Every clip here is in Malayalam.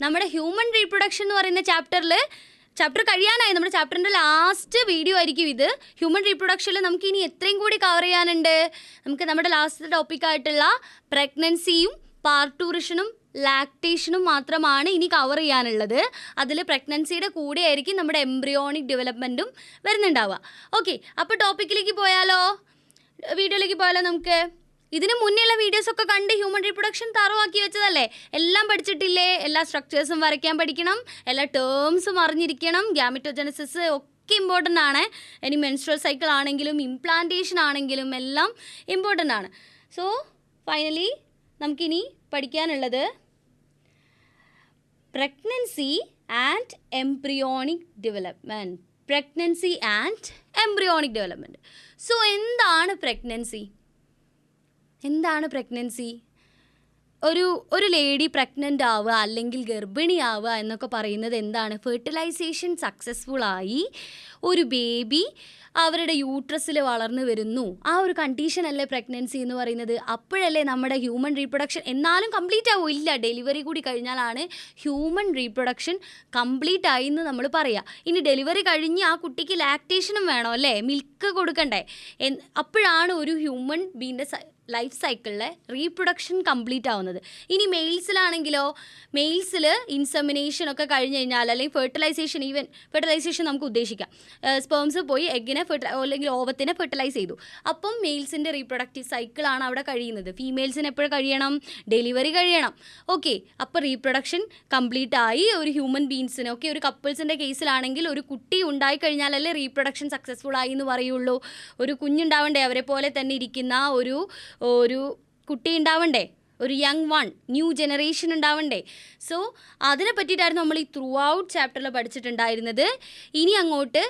നമ്മുടെ ഹ്യൂമൻ റീപ്രൊഡക്ഷൻ എന്ന് പറയുന്ന ചാപ്റ്റർ കഴിയാനായി. നമ്മുടെ ചാപ്റ്ററിൻ്റെ ലാസ്റ്റ് വീഡിയോ ആയിരിക്കും ഇത്. ഹ്യൂമൻ റീപ്രൊഡക്ഷനിൽ നമുക്ക് ഇനി എത്രയും കൂടി കവർ ചെയ്യാനുണ്ട്. നമുക്ക് നമ്മുടെ ലാസ്റ്റ് ടോപ്പിക്കായിട്ടുള്ള പ്രഗ്നൻസിയും പാർട്ടൂറിഷനും ലാക്ടേഷനും മാത്രമാണ് ഇനി കവർ ചെയ്യാനുള്ളത്. അതിൽ പ്രഗ്നൻസിയുടെ കൂടെ ആയിരിക്കും നമ്മുടെ എംബ്രിയോണിക് ഡെവലപ്മെൻറ്റും വരുന്നുണ്ടാവുക. ഓക്കെ, അപ്പോൾ ടോപ്പിക്കിലേക്ക് പോയാലോ, വീഡിയോയിലേക്ക് പോയാലോ നമുക്ക്. ഇതിന് മുന്നേയുള്ള വീഡിയോസൊക്കെ കണ്ട് ഹ്യൂമൻ റീപ്രൊഡക്ഷൻ തറവാക്കി വെച്ചതല്ലേ, എല്ലാം പഠിച്ചിട്ടില്ലേ? എല്ലാ സ്ട്രക്ചേഴ്സും വരയ്ക്കാൻ പഠിക്കണം, എല്ലാ ടേംസും അറിഞ്ഞിരിക്കണം. ഗ്യാമിറ്റോജനസിസ് ഒക്കെ ഇമ്പോർട്ടൻ്റ് ആണ്. ഇനി മെൻസ്ട്രുവൽ സൈക്കിൾ ആണെങ്കിലും ഇംപ്ലാന്റേഷൻ ആണെങ്കിലും എല്ലാം ഇമ്പോർട്ടൻ്റ് ആണ്. സോ ഫൈനലി നമുക്കിനി പഠിക്കാനുള്ളത് pregnancy and embryonic development. Pregnancy and embryonic development. So എന്താണ് പ്രഗ്നൻസി? എന്താണ് പ്രഗ്നൻസി? ഒരു ലേഡി പ്രഗ്നൻ്റ് ആവുക അല്ലെങ്കിൽ ഗർഭിണിയാവുക എന്നൊക്കെ പറയുന്നത് എന്താണ്? ഫെർട്ടിലൈസേഷൻ സക്സസ്ഫുള്ളായി ഒരു ബേബി അവരുടെ യൂട്രസിൽ വളർന്നു വരുന്നു, ആ ഒരു കണ്ടീഷനല്ലേ പ്രഗ്നൻസി എന്ന് പറയുന്നത്. അപ്പോഴല്ലേ നമ്മുടെ ഹ്യൂമൻ റീപ്രൊഡക്ഷൻ എന്നാലും കംപ്ലീറ്റ് ആവും. ഇല്ല, ഡെലിവറി കൂടി കഴിഞ്ഞാലാണ് ഹ്യൂമൻ റീപ്രൊഡക്ഷൻ കംപ്ലീറ്റ് ആയി എന്ന് നമ്മൾ പറയുക. ഇനി ഡെലിവറി കഴിഞ്ഞ് ആ കുട്ടിക്ക് ലാക്ടേഷനും വേണം അല്ലേ, മിൽക്ക് കൊടുക്കണ്ടേ. അപ്പോഴാണ് ഒരു ഹ്യൂമൻ ബീൻ്റെ ലൈഫ് സൈക്കിളിലെ റീപ്രൊഡക്ഷൻ കംപ്ലീറ്റ് ആവുന്നത്. ഇനി മെയിൽസിലാണെങ്കിലോ, മെയിൽസിൽ ഇൻസെമിനേഷൻ ഒക്കെ കഴിഞ്ഞ് കഴിഞ്ഞാൽ അല്ലെങ്കിൽ ഫെർട്ടിലൈസേഷൻ, ഈവൻ ഫെർട്ടിലൈസേഷൻ നമുക്ക് ഉദ്ദേശിക്കാം, സ്പേംസ് പോയി എഗ്ഗിനെ അല്ലെങ്കിൽ ഓവത്തിനെ ഫെർട്ടിലൈസ് ചെയ്തു. അപ്പം മെയിൽസിൻ്റെ റീപ്രൊഡക്റ്റീവ് സൈക്കിളാണ് അവിടെ കഴിയുന്നത്. ഫീമെയിൽസിന് എപ്പോഴും കഴിയണം? ഡെലിവറി കഴിയണം. ഓക്കെ, അപ്പോൾ റീപ്രൊഡക്ഷൻ കംപ്ലീറ്റ് ആയി ഒരു ഹ്യൂമൻ ബീൻസിന്. ഓക്കെ, ഒരു കപ്പിൾസിൻ്റെ കേസിലാണെങ്കിൽ ഒരു കുട്ടി ഉണ്ടായിക്കഴിഞ്ഞാലല്ലേ റീപ്രൊഡക്ഷൻ സക്സസ്ഫുൾ ആയി എന്ന് പറയുള്ളൂ. ഒരു കുഞ്ഞുണ്ടാവണ്ടേ, അവരെ പോലെ തന്നെ ഇരിക്കുന്ന ഒരു കുട്ടി ഉണ്ടാവണ്ടേ, ഒരു യങ് വൺ, ന്യൂ ജനറേഷൻ ഉണ്ടാവണ്ടേ. സോ അതിനെ പറ്റിയിട്ടായിരുന്നു നമ്മൾ ഈ ത്രൂ ഔട്ട് ചാപ്റ്ററിൽ പഠിച്ചിട്ടുണ്ടായിരുന്നത്. ഇനി അങ്ങോട്ട്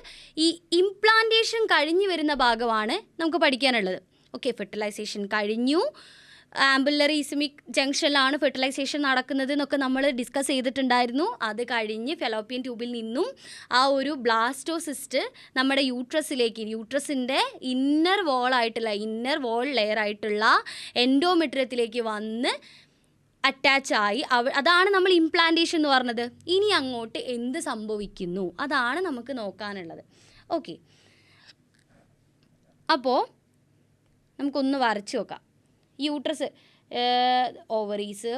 ഈ ഇംപ്ലാന്റേഷൻ കഴിഞ്ഞു വരുന്ന ഭാഗമാണ് നമുക്ക് പഠിക്കാനുള്ളത്. ഓക്കെ, ഫെർട്ടിലൈസേഷൻ കഴിഞ്ഞു, ആംബുലറി ഇസ്മിക് ജംഗ്ഷനിലാണ് ഫെർട്ടിലൈസേഷൻ നടക്കുന്നത് എന്നൊക്കെ നമ്മൾ ഡിസ്കസ് ചെയ്തിട്ടുണ്ടായിരുന്നു. അത് കഴിഞ്ഞ് ഫെലോപ്പിയൻ ട്യൂബിൽ നിന്നും ആ ഒരു ബ്ലാസ്റ്റോസിസ്റ്റ് നമ്മുടെ യൂട്രസിൻ്റെ ഇന്നർ വോൾ ലെയർ ആയിട്ടുള്ള എൻഡോമെട്രിയത്തിലേക്ക് വന്ന് അറ്റാച്ചായി. അതാണ് നമ്മൾ ഇംപ്ലാന്റേഷൻ എന്ന് പറഞ്ഞത്. ഇനി അങ്ങോട്ട് എന്ത് സംഭവിക്കുന്നു അതാണ് നമുക്ക് നോക്കാനുള്ളത്. ഓക്കെ, അപ്പോൾ നമുക്കൊന്ന് വരച്ച് നോക്കാം. യൂട്രസ്, ഓവറീസ്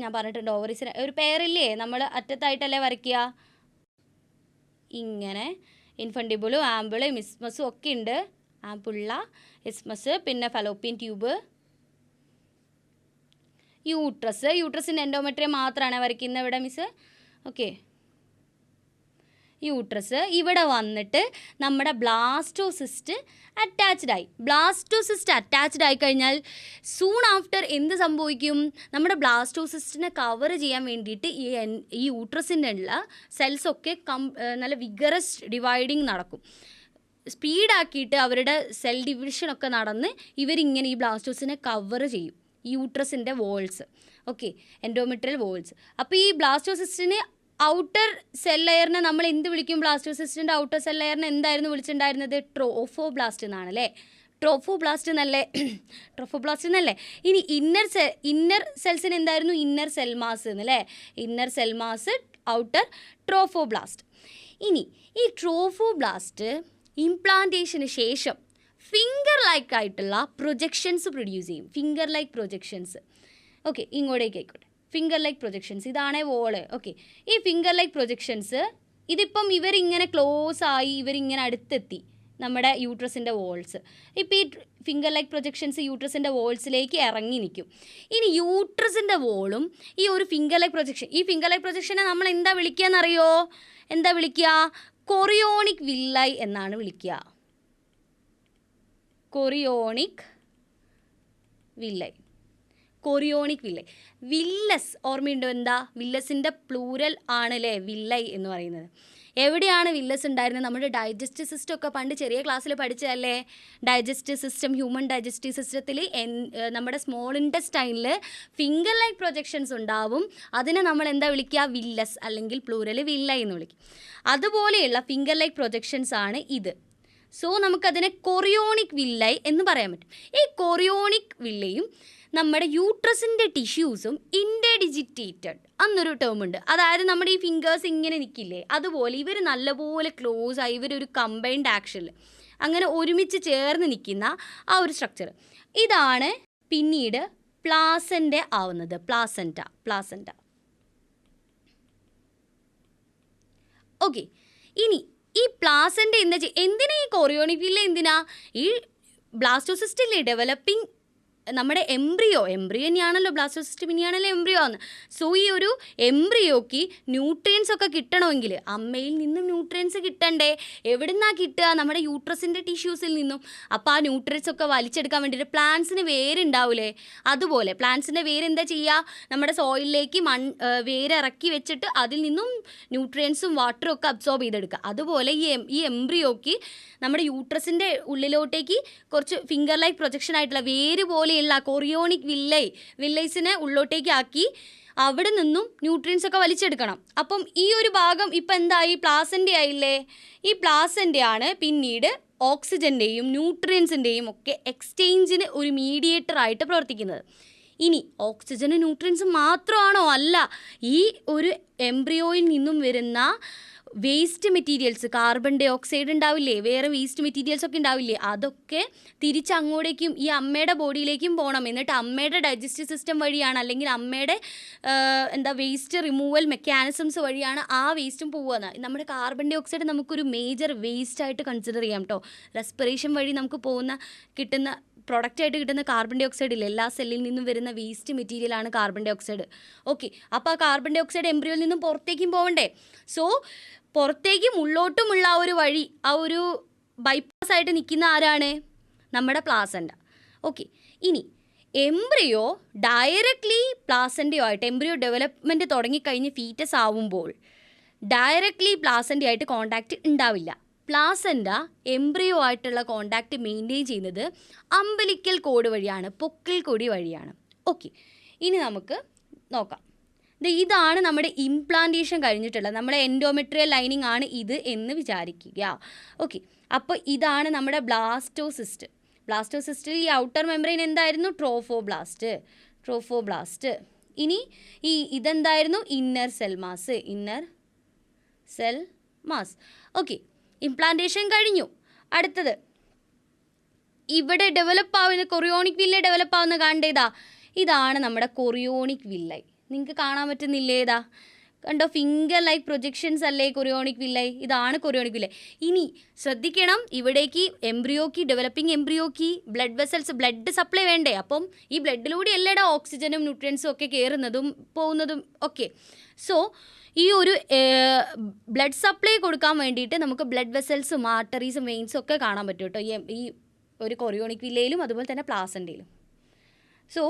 ഞാൻ പറഞ്ഞിട്ടുണ്ട്. ഓവറീസിന് ഒരു പേരില്ലേ, നമ്മൾ അറ്റത്തായിട്ടല്ലേ വരയ്ക്കുക. ഇങ്ങനെ ഇൻഫണ്ടിബിളും ആംബിളും ഇസ്മസും ഒക്കെ ഉണ്ട്. ആംപുള്ള, ഇസ്മസ്, പിന്നെ ഫലോപ്പിയൻ ട്യൂബ്, യൂട്രസിൻ്റെ എൻഡോമെട്രിയം മാത്രമാണ് വരയ്ക്കുന്നത് ഇവിടെ മിസ്. ഓക്കെ, യൂട്രസ് ഇവിടെ വന്നിട്ട് നമ്മുടെ ബ്ലാസ്റ്റോസിസ്റ്റ് അറ്റാച്ച്ഡ് ആയി കഴിഞ്ഞാൽ സൂൺ ആഫ്റ്റർ എന്ത് സംഭവിക്കും? നമ്മുടെ ബ്ലാസ്റ്റോസിസ്റ്റിനെ കവർ ചെയ്യാൻ വേണ്ടിയിട്ട് ഈ യൂട്രസിൻ്റെ ഉള്ള സെൽസൊക്കെ നല്ല വിഗറസ് ഡിവൈഡിങ് നടക്കും. സ്പീഡാക്കിയിട്ട് അവരുടെ സെൽ ഡിവിഷനൊക്കെ നടന്ന് ഇവരിങ്ങനെ ഈ ബ്ലാസ്റ്റോസിനെ കവർ ചെയ്യും, യൂട്രസിൻ്റെ വോൾസ്. Okay, endometrial walls. അപ്പോൾ ഈ ബ്ലാസ്റ്റോസിസ്റ്റിന് ഔട്ടർ സെൽ ലെയറിനെ നമ്മൾ എന്ത് വിളിക്കും? ബ്ലാസ്റ്റോസിസ്റ്റിൻ്റെ ഔട്ടർ സെൽ ലെയറിനെ എന്തായിരുന്നു വിളിച്ചിട്ടുണ്ടായിരുന്നത്? ട്രോഫോബ്ലാസ്റ്റ് എന്നാണ് അല്ലേ. ട്രോഫോബ്ലാസ്റ്റ് എന്നല്ലേ. ഇനി ഇന്നർ സെൽസിന് എന്തായിരുന്നു? ഇന്നർ സെൽ മാസ് എന്നല്ലേ. Inner cell mass, outer trophoblast. ഇനി ഈ ട്രോഫോബ്ലാസ്റ്റ് ഇംപ്ലാന്റേഷന് ശേഷം ഫിംഗർ ലൈക്ക് ആയിട്ടുള്ള പ്രൊജക്ഷൻസ് പ്രൊഡ്യൂസ് ചെയ്യും. Finger like projections. ഓക്കെ, ഇങ്ങോട്ടേക്ക് ആയിക്കോട്ടെ. ഫിംഗർ ലൈക്ക് പ്രൊജക്ഷൻസ്, ഇതാണേ വോള്. ഓക്കെ, ഈ ഫിംഗർ ലൈക്ക് പ്രൊജക്ഷൻസ് ഇതിപ്പം ഇവരിങ്ങനെ ക്ലോസ് ആയി, ഇവരിങ്ങനെ അടുത്തെത്തി നമ്മുടെ യൂട്രസിൻ്റെ വോൾസ്. ഇപ്പോൾ ഈ ഫിംഗർ ലൈക്ക് പ്രൊജക്ഷൻസ് യൂട്രസിൻ്റെ വോൾസിലേക്ക് ഇറങ്ങി നിൽക്കും. ഇനി യൂട്രസിൻ്റെ വോളും ഈ ഒരു ഫിംഗർ ലൈക്ക് പ്രൊജക്ഷനെ നമ്മൾ എന്താ വിളിക്കുക? കൊറിയോണിക് വില്ലൈ എന്നാണ് വിളിക്കുക. Chorionic villi. വില്ലസ് ഓർമ്മയുണ്ടോ? എന്താ വില്ലസിൻ്റെ പ്ലൂരൽ ആണല്ലേ വില്ലൈ എന്ന് പറയുന്നത്. എവിടെയാണ് വില്ലസ് ഉണ്ടായിരുന്നത്? നമ്മുടെ ഡൈജസ്റ്റീവ് സിസ്റ്റം ഒക്കെ പണ്ട് ചെറിയ ക്ലാസ്സിൽ പഠിച്ചതല്ലേ. ഹ്യൂമൻ ഡൈജസ്റ്റീവ് സിസ്റ്റത്തിൽ നമ്മുടെ സ്മോൾ ഇൻറ്റസ്റ്റൈനിൽ ഫിംഗർ ലൈക്ക് പ്രൊജക്ഷൻസ് ഉണ്ടാവും. അതിനെ നമ്മൾ എന്താ വിളിക്കുക? വില്ലസ്, അല്ലെങ്കിൽ പ്ലൂരൽ വില്ലൈ എന്ന് വിളിക്കും. അതുപോലെയുള്ള ഫിംഗർ ലൈക്ക് പ്രൊജക്ഷൻസ് ആണ് ഇത്. സോ നമുക്കതിനെ കൊറിയോണിക് വില്ലൈ എന്ന് പറയാൻ പറ്റും. ഈ കൊറിയോണിക് വില്ലയും നമ്മുടെ യൂട്രസിൻ്റെ ടിഷ്യൂസും ഇൻഡെഡിജിറ്റേറ്റഡ് എന്നൊരു ടേം ഉണ്ട്. അതായത് നമ്മുടെ ഈ ഫിംഗേഴ്സ് ഇങ്ങനെ നിൽക്കില്ലേ, അതുപോലെ ഇവർ നല്ലപോലെ ക്ലോസ് ആയി ഇവരൊരു കമ്പൈൻഡ് ആക്ഷനിൽ അങ്ങനെ ഒരുമിച്ച് ചേർന്ന് നിൽക്കുന്ന ആ ഒരു സ്ട്രക്ചർ. ഇതാണ് പിന്നീട് പ്ലാസൻ്റ ആവുന്നത്. പ്ലാസൻ്റ. ഓക്കെ, ഇനി ഈ പ്ലാസൻ്റ എന്തിനാ ഈ കൊറിയോണിക് വില്ല എന്തിനാ? ഈ ബ്ലാസ്റ്റോസിസ്റ്റില്ലേ ഡെവലപ്പിംഗ് നമ്മുടെ എംബ്രിയോ തന്നെയാണല്ലോ ബ്ലാസ്റ്റോസിസ്റ്റ്, പിന്നെയാണല്ലോ എംബ്രിയോ ആണ്. സോ ഈ ഒരു എംബ്രിയോക്ക് ന്യൂട്രിയൻസ് ഒക്കെ കിട്ടണമെങ്കിൽ അമ്മയിൽ നിന്നും ന്യൂട്രിയൻസ് കിട്ടണ്ടേ? എവിടെ നിന്നാണ് കിട്ടുക? നമ്മുടെ യൂട്രസിൻ്റെ ടിഷ്യൂസിൽ നിന്നും. അപ്പോൾ ആ ന്യൂട്രിയൻസ് ഒക്കെ വലിച്ചെടുക്കാൻ വേണ്ടിയിട്ട് പ്ലാന്റ്സിന് വേരുണ്ടാവില്ലേ, അതുപോലെ പ്ലാന്റ്സിൻ്റെ വേര് എന്താ ചെയ്യുക? നമ്മുടെ സോയിലിലേക്ക് വേര് ഇറക്കി വെച്ചിട്ട് അതിൽ നിന്നും ന്യൂട്രിയൻസും വാട്ടറും ഒക്കെ അബ്സോർബ് ചെയ്തെടുക്കുക. അതുപോലെ ഈ എംബ്രിയോക്ക് നമ്മുടെ യൂട്രസിൻ്റെ ഉള്ളിലോട്ടേക്ക് കുറച്ച് ഫിംഗർ ലൈക്ക് പ്രൊജക്ഷൻ ആയിട്ടുള്ള വേര് പോലെയുള്ള കൊറിയോണിക് വില്ലൈസിനെ ഉള്ളോട്ടേക്ക് ആക്കി അവിടെ നിന്നും ന്യൂട്രിയൻസ് ഒക്കെ വലിച്ചെടുക്കണം. അപ്പം ഈ ഒരു ഭാഗം ഇപ്പം എന്തായി? പ്ലാസൻ്റ ആയില്ലേ? ഈ പ്ലാസൻ്റയാണ് പിന്നീട് ഓക്സിജൻ്റെയും ന്യൂട്രിയൻസിൻ്റെയും ഒക്കെ എക്സ്ചേഞ്ചിന് ഒരു മീഡിയേറ്റർ ആയിട്ട് പ്രവർത്തിക്കുന്നത്. ഇനി ഓക്സിജനും ന്യൂട്രിയൻസും മാത്രമാണോ? അല്ല. ഈ ഒരു എംബ്രിയോയിൽ നിന്നും വരുന്ന waste materials, carbon dioxide ഉണ്ടാവില്ലേ, വേറെ വേസ്റ്റ് മെറ്റീരിയൽസ് ഒക്കെ ഉണ്ടാവില്ലേ, അതൊക്കെ തിരിച്ചങ്ങോട്ടേക്കും ഈ അമ്മയുടെ ബോഡിയിലേക്കും പോകണം. എന്നിട്ട് അമ്മയുടെ ഡൈജസ്റ്റീവ് സിസ്റ്റം വഴിയാണ്, അല്ലെങ്കിൽ അമ്മയുടെ വേസ്റ്റ് റിമൂവൽ മെക്കാനിസംസ് വഴിയാണ് ആ വേസ്റ്റും പോകുന്നത്. നമ്മുടെ കാർബൺ ഡൈ ഓക്സൈഡ് നമുക്കൊരു മേജർ വേസ്റ്റ് ആയിട്ട് കൺസിഡർ ചെയ്യാം കേട്ടോ. റെസ്പിറേഷൻ വഴി നമുക്ക് കിട്ടുന്ന പ്രൊഡക്റ്റായിട്ട് കിട്ടുന്ന കാർബൺ ഡൈ ഓക്സൈഡ് ഇല്ല, എല്ലാ സെല്ലിൽ നിന്നും വരുന്ന വേസ്റ്റ് മെറ്റീരിയലാണ് കാർബൺ ഡൈ ഓക്സൈഡ്. ഓക്കെ, അപ്പോൾ ആ കാർബൺ ഡൈ ഓക്സൈഡ് എംബ്രിയോയിൽ നിന്നും പുറത്തേക്കും പോകണ്ടേ? സോ പുറത്തേക്കും ഉള്ളോട്ടുമുള്ള ആ ഒരു വഴി, ആ ഒരു ബൈപ്പാസ് ആയിട്ട് നിൽക്കുന്ന ആരാണ്? നമ്മുടെ പ്ലാസൻ്റ. ഓക്കെ, ഇനി എംബ്രിയോ ഡയറക്റ്റ്ലി പ്ലാസൻ്റയോ ആയിട്ട് എംബ്രിയോ ഡെവലപ്മെൻറ്റ് തുടങ്ങിക്കഴിഞ്ഞ് ഫീറ്റസ് ആവുമ്പോൾ ഡയറക്റ്റ്ലി പ്ലാസൻ്റ ആയിട്ട് കോണ്ടാക്റ്റ് ഉണ്ടാവില്ല. പ്ലാസൻ്റ എംബ്രിയോ ആയിട്ടുള്ള കോണ്ടാക്റ്റ് മെയിൻറ്റെയിൻ ചെയ്യുന്നത് അംബലിക്കൽ കോഡ് വഴിയാണ്, പൊക്കിൾ കൊടി വഴിയാണ്. ഓക്കെ, ഇനി നമുക്ക് നോക്കാം. ഇതാണ് നമ്മുടെ ഇംപ്ലാന്റേഷൻ കഴിഞ്ഞിട്ടുള്ളത്. നമ്മുടെ എൻഡോമെട്രിയൽ ലൈനിങ് ആണ് ഇത് എന്ന് വിചാരിക്കുക. ഓക്കെ, അപ്പോൾ ഇതാണ് നമ്മുടെ ബ്ലാസ്റ്റോസിസ്റ്റ്. ബ്ലാസ്റ്റോസിസ്റ്റിൽ ഈ ഔട്ടർ മെംബ്രെയിൻ എന്തായിരുന്നു? ട്രോഫോബ്ലാസ്റ്റ്. ഇനി ഇതെന്തായിരുന്നു? Inner cell mass. Okay, implantation കഴിഞ്ഞു. അടുത്തത് ഇവിടെ ഡെവലപ്പ് ആവുന്ന കൊറിയോണിക് വില്ല ഡെവലപ്പ് ആവുന്ന കണ്ടേതാ? ഇതാണ് നമ്മുടെ കൊറിയോണിക് വില്ലൈ. നിങ്ങൾക്ക് കാണാൻ പറ്റുന്നില്ലേ? കണ്ടോ, ഫിംഗർ ലൈക്ക് പ്രൊജക്ഷൻസ് അല്ലേ കൊറിയോണിക് വില്ലൈ? ഇതാണ് കൊറിയോണിക് വില്ലൈ. ഇനി ശ്രദ്ധിക്കണം, ഇവിടേക്ക് ഡെവലപ്പിംഗ് എംബ്രിയോക്ക് ബ്ലഡ് വെസൽസ്, ബ്ലഡ് സപ്ലൈ വേണ്ടേ? അപ്പം ഈ ബ്ലഡിലൂടെ എല്ലായിടം ഓക്സിജനും ന്യൂട്രിയൻസും ഒക്കെ കയറുന്നതും പോകുന്നതും ഒക്കെ. സോ ഈ ഒരു ബ്ലഡ് സപ്ലൈ കൊടുക്കാൻ വേണ്ടിയിട്ട് നമുക്ക് ബ്ലഡ് വെസൽസും ആർട്ടറീസും വെയിൻസും ഒക്കെ കാണാൻ പറ്റും കേട്ടോ, ഈ ഒരു കൊറിയോണിക് വില്ലയിലും അതുപോലെ തന്നെ പ്ലാസൻ്റയിലും. സോ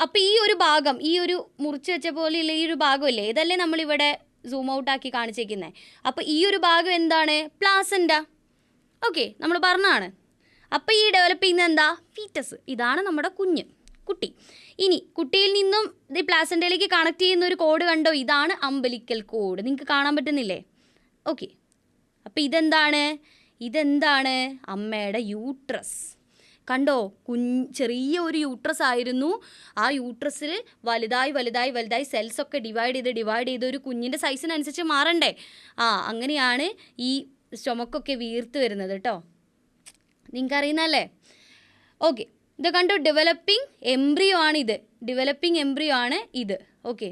അപ്പോൾ ഈ ഒരു ഭാഗം, ഈ ഒരു മുറിച്ച് വെച്ച പോലെയുള്ള ഈ ഒരു ഭാഗമല്ലേ, ഇതല്ലേ നമ്മളിവിടെ സൂം ഔട്ട് ആക്കി കാണിച്ചേക്കുന്നത്. അപ്പോൾ ഈ ഒരു ഭാഗം എന്താണ്? പ്ലാസൻ്റ. ഓക്കെ, നമ്മൾ പറഞ്ഞതാണ്. അപ്പോൾ ഈ ഡെവലപ്പ് ചെയ്യുന്നത് എന്താ? ഫീറ്റസ്. ഇതാണ് നമ്മുടെ കുട്ടി. ഇനി കുട്ടിയിൽ നിന്നും ഈ പ്ലാസൻ്റയിലേക്ക് കണക്ട് ചെയ്യുന്ന ഒരു കോഡ് കണ്ടോ? ഇതാണ് അംബലിക്കൽ കോഡ്. നിങ്ങൾക്ക് കാണാൻ പറ്റുന്നില്ലേ? ഓക്കെ, അപ്പോൾ ഇതെന്താണ്? അമ്മയുടെ യൂട്രസ്. കണ്ടോ, ചെറിയ ഒരു യൂട്രസ് ആയിരുന്നു. ആ യൂട്രസിൽ വലുതായി സെൽസൊക്കെ ഡിവൈഡ് ചെയ്ത് ഒരു കുഞ്ഞിൻ്റെ സൈസിനനുസരിച്ച് മാറണ്ടേ? അങ്ങനെയാണ് ഈ സ്റ്റൊമക്കൊക്കെ വീർത്ത് വരുന്നത് കേട്ടോ. നിങ്ങൾക്കറിയുന്നല്ലേ? ഓക്കെ, ഇത് കണ്ടോ, ഡെവലപ്പിംഗ് എംബ്രിയോ ആണ് ഇത്. ഓക്കെ,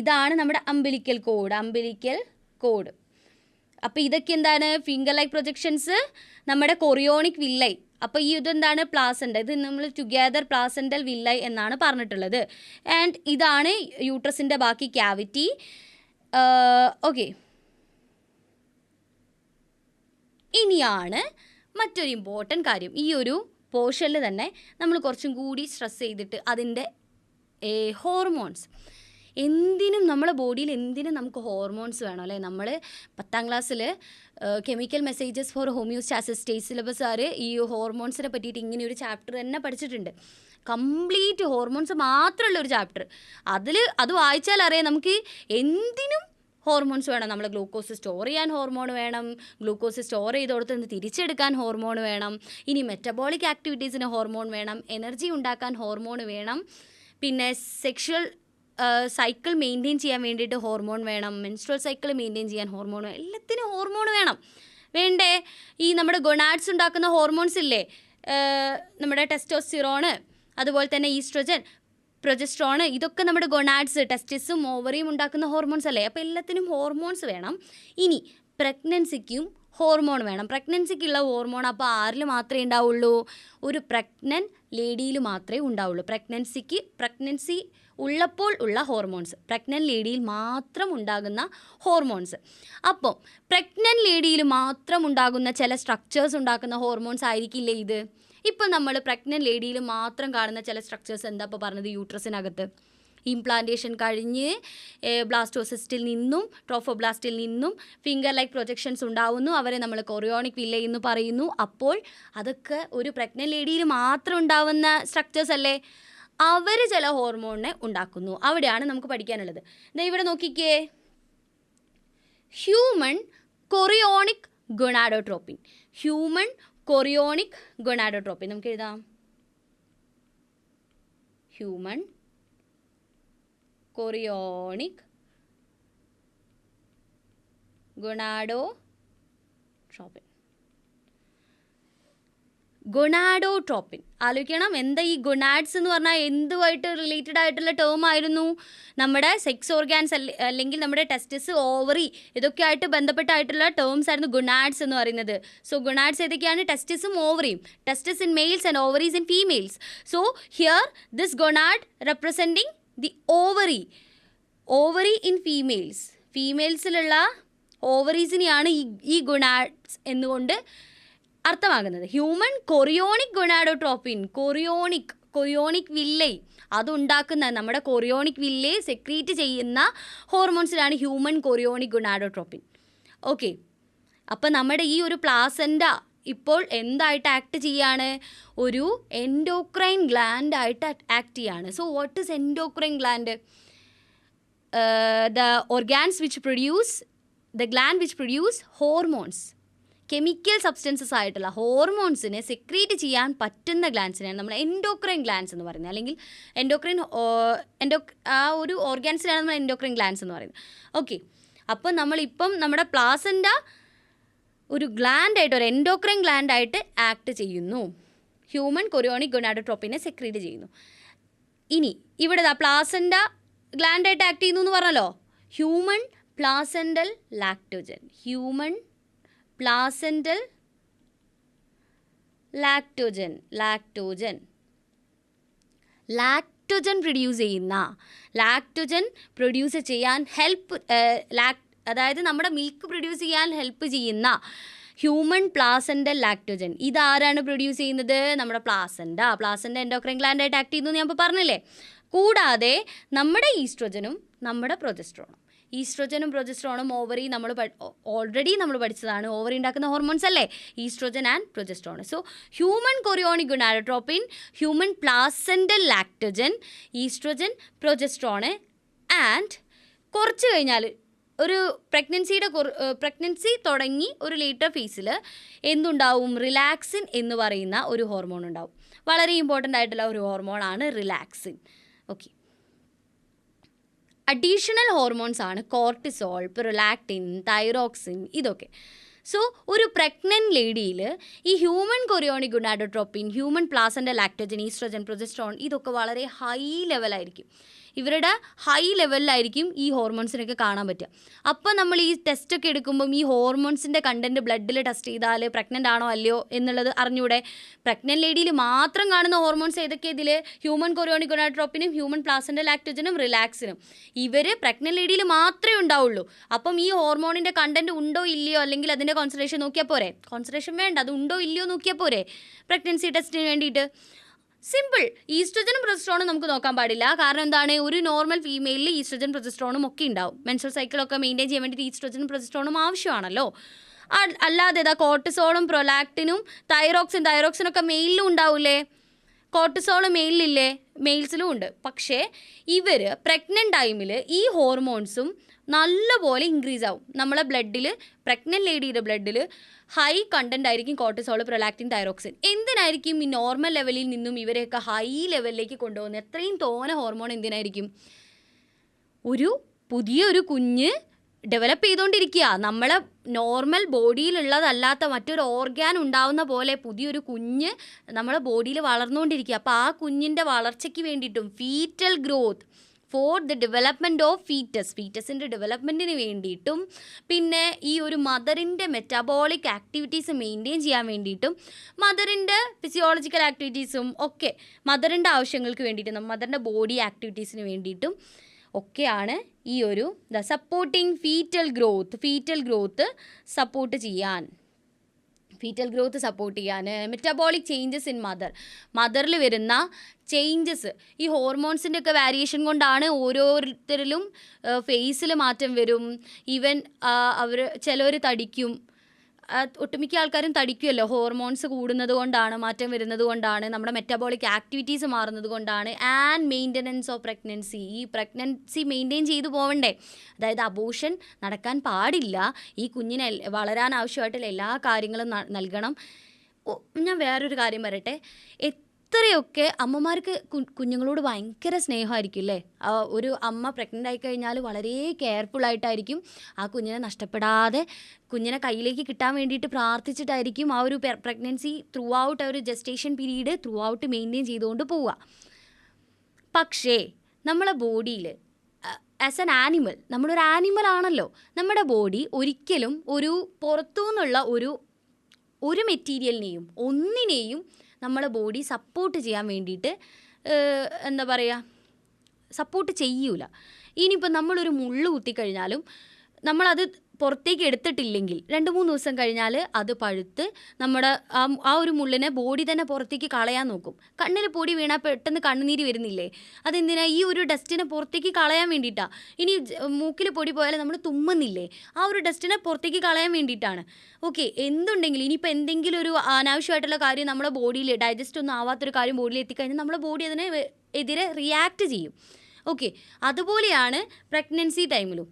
ഇതാണ് നമ്മുടെ അംബിലിക്കൽ കോഡ്. അപ്പോൾ ഇതൊക്കെ എന്താണ്? ഫിംഗർ ലൈക്ക് പ്രൊജക്ഷൻസ്, നമ്മുടെ കൊറിയോണിക് വില്ലൈ. അപ്പോൾ ഇതെന്താണ്? പ്ലാസൻ്റ. ഇത് നമ്മൾ ടുഗെദർ പ്ലാസൻ്റൽ വില്ലൈ എന്നാണ് പറഞ്ഞിട്ടുള്ളത്. ആൻഡ് ഇതാണ് യൂട്രസിൻ്റെ ബാക്കി ക്യാവിറ്റി. ഓക്കെ, ഇനിയാണ് മറ്റൊരു ഇമ്പോർട്ടൻ്റ് കാര്യം. ഈ ഒരു പോർഷനിൽ തന്നെ നമ്മൾ കുറച്ചും കൂടി സ്ട്രെസ് ചെയ്തിട്ട് അതിൻ്റെ ഹോർമോൺസ്. നമ്മളെ ബോഡിയിൽ നമുക്ക് ഹോർമോൺസ് വേണം അല്ലേ? നമ്മൾ 10ാം ക്ലാസ്സിൽ chemical messages for homeostasis state syllabus ഈ ഹോർമോൺസിനെ പറ്റിയിട്ട് ഇങ്ങനെ ഒരു ചാപ്റ്റർ തന്നെ പഠിച്ചിട്ടുണ്ട്. കംപ്ലീറ്റ് ഹോർമോൺസ് മാത്രമുള്ള ഒരു ചാപ്റ്റർ. അത് വായിച്ചാൽ അറിയാം നമുക്ക് എന്തിനും ഹോർമോൺസ് വേണം. നമ്മൾ ഗ്ലൂക്കോസ് സ്റ്റോർ ചെയ്യാൻ ഹോർമോൺ വേണം, ഗ്ലൂക്കോസ് സ്റ്റോർ ചെയ്തോടത്ത് നിന്ന് തിരിച്ചെടുക്കാൻ ഹോർമോൺ വേണം, ഇനി മെറ്റബോളിക് ആക്ടിവിറ്റീസിന് ഹോർമോൺ വേണം, എനർജി ഉണ്ടാക്കാൻ ഹോർമോൺ വേണം, പിന്നെ സെക്ഷൽ സൈക്കിൾ മെയിൻറ്റെയിൻ ചെയ്യാൻ വേണ്ടിയിട്ട് ഹോർമോൺ വേണം, മെൻസ്ട്രുവൽ സൈക്കിൾ മെയിൻറ്റെയിൻ ചെയ്യാൻ ഹോർമോൺ വേണം, എല്ലാത്തിനും ഹോർമോൺ വേണം. വേണ്ടേ? ഈ നമ്മുടെ ഗൊണാഡ്സ് ഉണ്ടാക്കുന്ന ഹോർമോൺസ് ഇല്ലേ, നമ്മുടെ ടെസ്റ്റോസ്റ്റിറോണ്, അതുപോലെ തന്നെ ഈസ്ട്രജൻ, പ്രൊജസ്ട്രോണ്, ഇതൊക്കെ നമ്മുടെ ഗൊണാഡ്സ്, ടെസ്റ്റിസും ഓവറിയും ഉണ്ടാക്കുന്ന ഹോർമോൺസ് അല്ലേ. അപ്പോൾ എല്ലാത്തിനും ഹോർമോൺസ് വേണം. ഇനി പ്രഗ്നൻസിക്കും ഹോർമോൺ വേണം. പ്രഗ്നൻസിക്കുള്ള ഹോർമോൺ അപ്പോൾ ആരിൽ മാത്രമേ ഉണ്ടാവുള്ളൂ? ഒരു പ്രഗ്നൻറ്റ് ലേഡിയിൽ മാത്രമേ ഉണ്ടാവുള്ളൂ. പ്രഗ്നൻസി ഉള്ളപ്പോൾ ഉള്ള ഹോർമോൺസ്, പ്രഗ്നൻറ്റ് ലേഡിയിൽ മാത്രം ഉണ്ടാകുന്ന ഹോർമോൺസ്. അപ്പോൾ പ്രഗ്നൻറ്റ് ലേഡിയിൽ മാത്രം ഉണ്ടാകുന്ന ചില സ്ട്രക്ചേഴ്സ് ഉണ്ടാക്കുന്ന ഹോർമോൺസ് ആയിരിക്കില്ലേ ഇത്? ഇപ്പോൾ നമ്മൾ പ്രഗ്നൻറ്റ് ലേഡിയിൽ മാത്രം കാണുന്ന ചില സ്ട്രക്ചേഴ്സ് എന്താ ഇപ്പോൾ പറഞ്ഞത്? യൂട്രസിനകത്ത് ഇംപ്ലാന്റേഷൻ കഴിഞ്ഞ് ബ്ലാസ്റ്റോസിസ്റ്റിൽ നിന്നും ട്രോഫോബ്ലാസ്റ്റിൽ നിന്നും ഫിംഗർ ലൈക്ക് പ്രൊജക്ഷൻസ് ഉണ്ടാവുന്നു, അവരെ നമ്മൾ കൊറിയോണിക് വില്ല എന്ന് പറയുന്നു. അപ്പോൾ അതൊക്കെ ഒരു പ്രഗ്നൻറ്റ് ലേഡിയിൽ മാത്രം ഉണ്ടാവുന്ന സ്ട്രക്ചേഴ്സ് അല്ലേ? അവർ ചില ഹോർമോണിനെ ഉണ്ടാക്കുന്നു. അവിടെയാണ് നമുക്ക് പഠിക്കാനുള്ളത്. ഇവിടെ നോക്കിക്കേ, human chorionic gonadotropin. Human chorionic gonadotropin നമുക്ക് എഴുതാം. Human chorionic gonadotropin. ഗൊണാഡോട്രോപ്പിൻ ആലോചിക്കണം. എന്താ ഈ ഗൊണാഡ്സ് എന്ന് പറഞ്ഞാൽ എന്തുമായിട്ട് റിലേറ്റഡ് ആയിട്ടുള്ള ടേം ആയിരുന്നു? നമ്മുടെ സെക്സ് ഓർഗാൻസ് അല്ലെങ്കിൽ നമ്മുടെ ടെസ്റ്റിസ്, ഓവറി, ഇതൊക്കെ ആയിട്ട് ബന്ധപ്പെട്ടായിട്ടുള്ള ടേംസ് ആയിരുന്നു ഗൊണാഡ്സ് എന്ന് പറയുന്നത്. സോ ഗൊണാഡ്സ് ഏതൊക്കെയാണ്? ടെസ്റ്റിസും ഓവറിയും. Testis in males and ovaries in females. So here this gonad representing the ovary. Ovary in females. ഫീമെയിൽസിലുള്ള ഓവറീസിനെയാണ് ഈ ഗൊണാഡ്സ് എന്നുകൊണ്ട് അർത്ഥമാകുന്നത്. Human chorionic gonadotropin. Chorionic villi അതുണ്ടാക്കുന്ന, നമ്മുടെ കൊറിയോണിക് വില്ലേ സെക്രീറ്റ് ചെയ്യുന്ന ഹോർമോൺസിലാണ് ഹ്യൂമൺ കൊറിയോണിക് ഗൊണാഡോട്രോപ്പിൻ. ഓക്കെ, അപ്പം നമ്മുടെ ഈ ഒരു പ്ലാസൻഡ ഇപ്പോൾ എന്തായിട്ട് ആക്ട് ചെയ്യാണ്? ഒരു എൻഡോക്രൈൻ ഗ്ലാൻഡ് ആയിട്ട് ആക്ട് ചെയ്യാണ്. So what is endocrine gland? The gland which produce hormones, chemical substances ആയിട്ടുള്ള ഹോർമോൺസിനെ സെക്രീറ്റ് ചെയ്യാൻ പറ്റുന്ന ഗ്ലാൻസിനെയാണ് നമ്മൾ എൻഡോക്രൈൻ ഗ്ലാൻസ് എന്ന് പറയുന്നത്. അല്ലെങ്കിൽ ആ ഒരു ഓർഗാൻസിനാണ് നമ്മൾ എൻഡോക്രൈൻ ഗ്ലാൻസ് എന്ന് പറയുന്നത്. ഓക്കെ, അപ്പോൾ നമ്മളിപ്പം നമ്മുടെ പ്ലാസൻഡ ഒരു ഗ്ലാൻഡായിട്ട്, ഒരു എൻഡോക്രൈൻ ഗ്ലാൻഡായിട്ട് ആക്ട് ചെയ്യുന്നു. ഹ്യൂമൺ കൊറിയോണിക് ഗൊണാഡോട്രോപ്പിനെ സെക്രീറ്റ് ചെയ്യുന്നു. ഇനി ഇവിടെ പ്ലാസൻഡ ഗ്ലാൻഡായിട്ട് ആക്ട് ചെയ്യുന്നു എന്ന് പറഞ്ഞല്ലോ. Human placental lactogen. Human placental lactogen produce ചെയ്യാൻ അതായത് നമ്മുടെ മിൽക്ക് പ്രൊഡ്യൂസ് ചെയ്യാൻ ഹെൽപ്പ് ചെയ്യുന്ന ഹ്യൂമൺ പ്ലാസെൻഡൽ ലാക്ടോജൻ. ഇതാരാണ് പ്രൊഡ്യൂസ് ചെയ്യുന്നത്? നമ്മുടെ പ്ലാസെൻഡ എൻഡോക്രൈൻ ഗ്ലാൻഡായിട്ട് ആക്ട് ചെയ്യുന്നു ഞാൻ ഇപ്പോൾ പറഞ്ഞില്ലേ. കൂടാതെ നമ്മുടെ ഈസ്ട്രോജനും നമ്മുടെ പ്രൊജസ്ട്രോണും. ഈസ്ട്രോജനും പ്രൊജസ്ട്രോണും ഓവറി ഓൾറെഡി നമ്മൾ പഠിച്ചതാണ്. ഓവറി ഉണ്ടാക്കുന്ന ഹോർമോൺസ് അല്ലേ oestrogen and progesterone. So human chorionic gonadotropin, human placental lactogen, oestrogen, progesterone. And കുറച്ച് കഴിഞ്ഞാൽ ഒരു പ്രഗ്നൻസി തുടങ്ങി ഒരു ലേറ്റർ ഫേസിൽ എന്തുണ്ടാവും? റിലാക്സിൻ എന്ന് പറയുന്ന ഒരു ഹോർമോൺ ഉണ്ടാവും. വളരെ ഇമ്പോർട്ടൻ്റ് ആയിട്ടുള്ള ഒരു ഹോർമോണാണ് റിലാക്സിൻ. ഓക്കെ, അഡീഷണൽ ഹോർമോൺസ് ആണ് കോർട്ടിസോൾ, പ്രൊലാക്റ്റിൻ, തൈറോക്സിൻ, ഇതൊക്കെ. സോ ഒരു പ്രഗ്നൻറ്റ് ലേഡിയിൽ ഈ human chorionic gonadotropin, human placental lactogen, oestrogen, progesterone ഇതൊക്കെ വളരെ ഹൈ ലെവലായിരിക്കും. ഇവരുടെ ഹൈ ലെവലിലായിരിക്കും ഈ ഹോർമോൺസിനൊക്കെ കാണാൻ പറ്റുക. അപ്പോൾ നമ്മൾ ഈ ടെസ്റ്റൊക്കെ എടുക്കുമ്പം ഈ ഹോർമോൺസിൻ്റെ കണ്ടൻറ്റ് ബ്ലഡിൽ ടെസ്റ്റ് ചെയ്താൽ പ്രഗ്നൻ്റ് ആണോ അല്ലയോ എന്നുള്ളത് അറിഞ്ഞൂടെ. പ്രഗ്നൻറ്റ് ലേഡിയിൽ മാത്രം കാണുന്ന ഹോർമോൺസ് ഏതൊക്കെ? ഇതിൽ ഹ്യൂമൻ കൊറിയോണിക് ഗൊണാഡോട്രോപ്പിനും ഹ്യൂമൻ പ്ലാസെൻഡൽ ലാക്ടോജനും റിലാക്സിനും. ഇവർ പ്രഗ്നൻറ്റ് ലേഡിയിൽ മാത്രമേ ഉണ്ടാവുള്ളൂ. അപ്പം ഈ ഹോർമോണിൻ്റെ കണ്ടൻറ്റ് ഉണ്ടോ ഇല്ലയോ, അല്ലെങ്കിൽ അതിൻ്റെ കോൺസെൻട്രേഷൻ നോക്കിയാൽ പോരെ? കോൺസെൻട്രേഷൻ വേണ്ട, അത് ഉണ്ടോ ഇല്ലയോ നോക്കിയാൽ പോരെ പ്രഗ്നൻസി ടെസ്റ്റിന് വേണ്ടിയിട്ട്? സിമ്പിൾ. ഈസ്ട്രോജനും പ്രൊജസ്ട്രോണും നമുക്ക് നോക്കാൻ പാടില്ല. കാരണം എന്താണ്? ഒരു നോർമൽ ഫീമെയിലിൽ ഈസ്ട്രോജൻ പ്രൊജസ്ട്രോണും ഒക്കെ ഉണ്ടാവും. മെൻസ്ട്രുവൽ സൈക്കിളൊക്കെ മെയിൻറ്റെയിൻ ചെയ്യാൻ വേണ്ടിയിട്ട് ഈസ്ട്രോജനും പ്രൊജസ്ട്രോണും ആവശ്യമാണല്ലോ. അല്ലാതെ കോർട്ടിസോളും പ്രൊലാക്റ്റിനും തൈറോക്സിനൊക്കെ മെയിലിലും ഉണ്ടാവില്ലേ? കോർട്ടിസോൾ മെയിലില്ലേ, മെയിൽസിലും ഉണ്ട്. പക്ഷേ ഇവർ പ്രഗ്നൻ്റ് ടൈമിൽ ഈ ഹോർമോൺസും നല്ലപോലെ ഇൻക്രീസ് ആവും. നമ്മളെ ബ്ലഡിൽ, പ്രഗ്നൻ്റ് ലേഡിയുടെ ബ്ലഡിൽ ഹൈ കണ്ടൻ്റ് ആയിരിക്കും കോർട്ടിസോൾ, പ്രൊലാക്റ്റിൻ, തൈറോക്സിൻ. എന്തിനായിരിക്കും ഈ നോർമൽ ലെവലിൽ നിന്നും ഇവരെയൊക്കെ ഹൈ ലെവലിലേക്ക് കൊണ്ടുപോകുന്നത്? എത്രയും തോനെ ഹോർമോൺ എന്തിനായിരിക്കും? പുതിയൊരു കുഞ്ഞ് ഡെവലപ്പ് ചെയ്തുകൊണ്ടിരിക്കുക. നമ്മളെ നോർമൽ ബോഡിയിലുള്ളതല്ലാത്ത മറ്റൊരു ഓർഗാൻ ഉണ്ടാവുന്ന പോലെ പുതിയൊരു കുഞ്ഞ് നമ്മളെ ബോഡിയിൽ വളർന്നുകൊണ്ടിരിക്കുക. അപ്പോൾ ആ കുഞ്ഞിൻ്റെ വളർച്ചയ്ക്ക് വേണ്ടിയിട്ടും foetal growth for the development of ഫീറ്റസിൻ്റെ ഡെവലപ്മെൻറ്റിന് വേണ്ടിയിട്ടും പിന്നെ ഈ ഒരു മദറിൻ്റെ മെറ്റബോളിക് ആക്ടിവിറ്റീസ് മെയിൻറ്റെയിൻ ചെയ്യാൻ വേണ്ടിയിട്ടും മദറിൻ്റെ ഫിസിയോളജിക്കൽ ആക്ടിവിറ്റീസും ഒക്കെ മദറിൻ്റെ ആവശ്യങ്ങൾക്ക് വേണ്ടിയിട്ടും മദറിൻ്റെ ബോഡി ആക്ടിവിറ്റീസിന് വേണ്ടിയിട്ടും ഒക്കെയാണ് ഈ ഒരു സപ്പോർട്ടിങ് ഫീറ്റൽ ഗ്രോത്ത് സപ്പോർട്ട് ചെയ്യാൻ മെറ്റബോളിക് ചേഞ്ചസ് ഇൻ മദറിൽ വരുന്ന ചേഞ്ചസ്, ഈ ഹോർമോൺസിൻ്റെ ഒക്കെ വേരിയേഷൻ കൊണ്ടാണ് ഓരോരുത്തരിലും ഫേസിൽ മാറ്റം വരും. ഈവൻ ചിലർ തടിക്കും, ഒട്ടുമിക്ക ആൾക്കാരും തടിക്കുമല്ലോ. ഹോർമോൺസ് കൂടുന്നത് കൊണ്ടാണ്, മാറ്റം വരുന്നത് കൊണ്ടാണ്, നമ്മുടെ മെറ്റബോളിക് ആക്ടിവിറ്റീസ് മാറുന്നത് കൊണ്ടാണ്. ആൻഡ് മെയിൻ്റനൻസ് ഓഫ് പ്രഗ്നൻസി, ഈ പ്രഗ്നൻസി മെയിൻറ്റെയിൻ ചെയ്തു പോകണ്ടേ? അതായത് അബോർഷൻ നടക്കാൻ പാടില്ല. ഈ കുഞ്ഞിനെ വളരാൻ ആവശ്യമായിട്ടുള്ള എല്ലാ കാര്യങ്ങളും നൽകണം. ഞാൻ വേറൊരു കാര്യം പറയട്ടെ, എത്രയൊക്കെ അമ്മമാർക്ക് കുഞ്ഞുങ്ങളോട് ഭയങ്കര സ്നേഹമായിരിക്കും അല്ലേ? ഒരു അമ്മ പ്രഗ്നൻ്റ് ആയിക്കഴിഞ്ഞാൽ വളരെ കെയർഫുള്ളായിട്ടായിരിക്കും ആ കുഞ്ഞിനെ നഷ്ടപ്പെടാതെ കുഞ്ഞിനെ കയ്യിലേക്ക് കിട്ടാൻ വേണ്ടിയിട്ട് പ്രാർത്ഥിച്ചിട്ടായിരിക്കും ആ ഒരു പ്രഗ്നൻസി ത്രൂ ഔട്ട്, ആ ഒരു gestation period through out maintain ചെയ്തുകൊണ്ട് പോവുക. പക്ഷേ നമ്മളെ ബോഡിയിൽ ആസ് ആൻ ആനിമൽ, നമ്മളൊരു ആനിമൽ ആണല്ലോ, നമ്മുടെ ബോഡി ഒരിക്കലും ഒരു പുറത്തു നിന്നുള്ള ഒരു മെറ്റീരിയലിനെയും ഒന്നിനെയും നമ്മളെ ബോഡി സപ്പോർട്ട് ചെയ്യാൻ വേണ്ടിയിട്ട് സപ്പോർട്ട് ചെയ്യൂല. ഇനിയിപ്പോൾ നമ്മളൊരു മുള്ള് കുത്തിക്കഴിഞ്ഞാലും നമ്മളത് പുറത്തേക്ക് എടുത്തിട്ടില്ലെങ്കിൽ 2-3 ദിവസം കഴിഞ്ഞാൽ അത് പഴുത്ത് നമ്മുടെ ആ ഒരു മുള്ളിനെ ബോഡി തന്നെ പുറത്തേക്ക് കളയാൻ നോക്കും. കണ്ണിൽ പൊടി വീണാൽ പെട്ടെന്ന് കണ്ണുനീര് വരുന്നില്ലേ? അതെന്തിനാ? ഈ ഒരു ഡസ്റ്റിനെ പുറത്തേക്ക് കളയാൻ വേണ്ടിയിട്ടാണ്. ഇനി മൂക്കിൽ പൊടി പോയാൽ നമ്മൾ തുമ്മുന്നില്ലേ? ആ ഒരു ഡസ്റ്റിനെ പുറത്തേക്ക് കളയാൻ വേണ്ടിയിട്ടാണ്. ഓക്കെ, എന്തുണ്ടെങ്കിലും ഇനിയിപ്പോൾ എന്തെങ്കിലും ഒരു അനാവശ്യമായിട്ടുള്ള കാര്യം നമ്മുടെ ബോഡിയിൽ ഡൈജസ്റ്റ് ഒന്നും ആവാത്തൊരു കാര്യം ബോഡിയിൽ എത്തിക്കഴിഞ്ഞാൽ നമ്മളെ ബോഡി അതിനെ എതിരെ റിയാക്ട് ചെയ്യും. ഓക്കെ, അതുപോലെയാണ് പ്രഗ്നൻസി ടൈമിലും.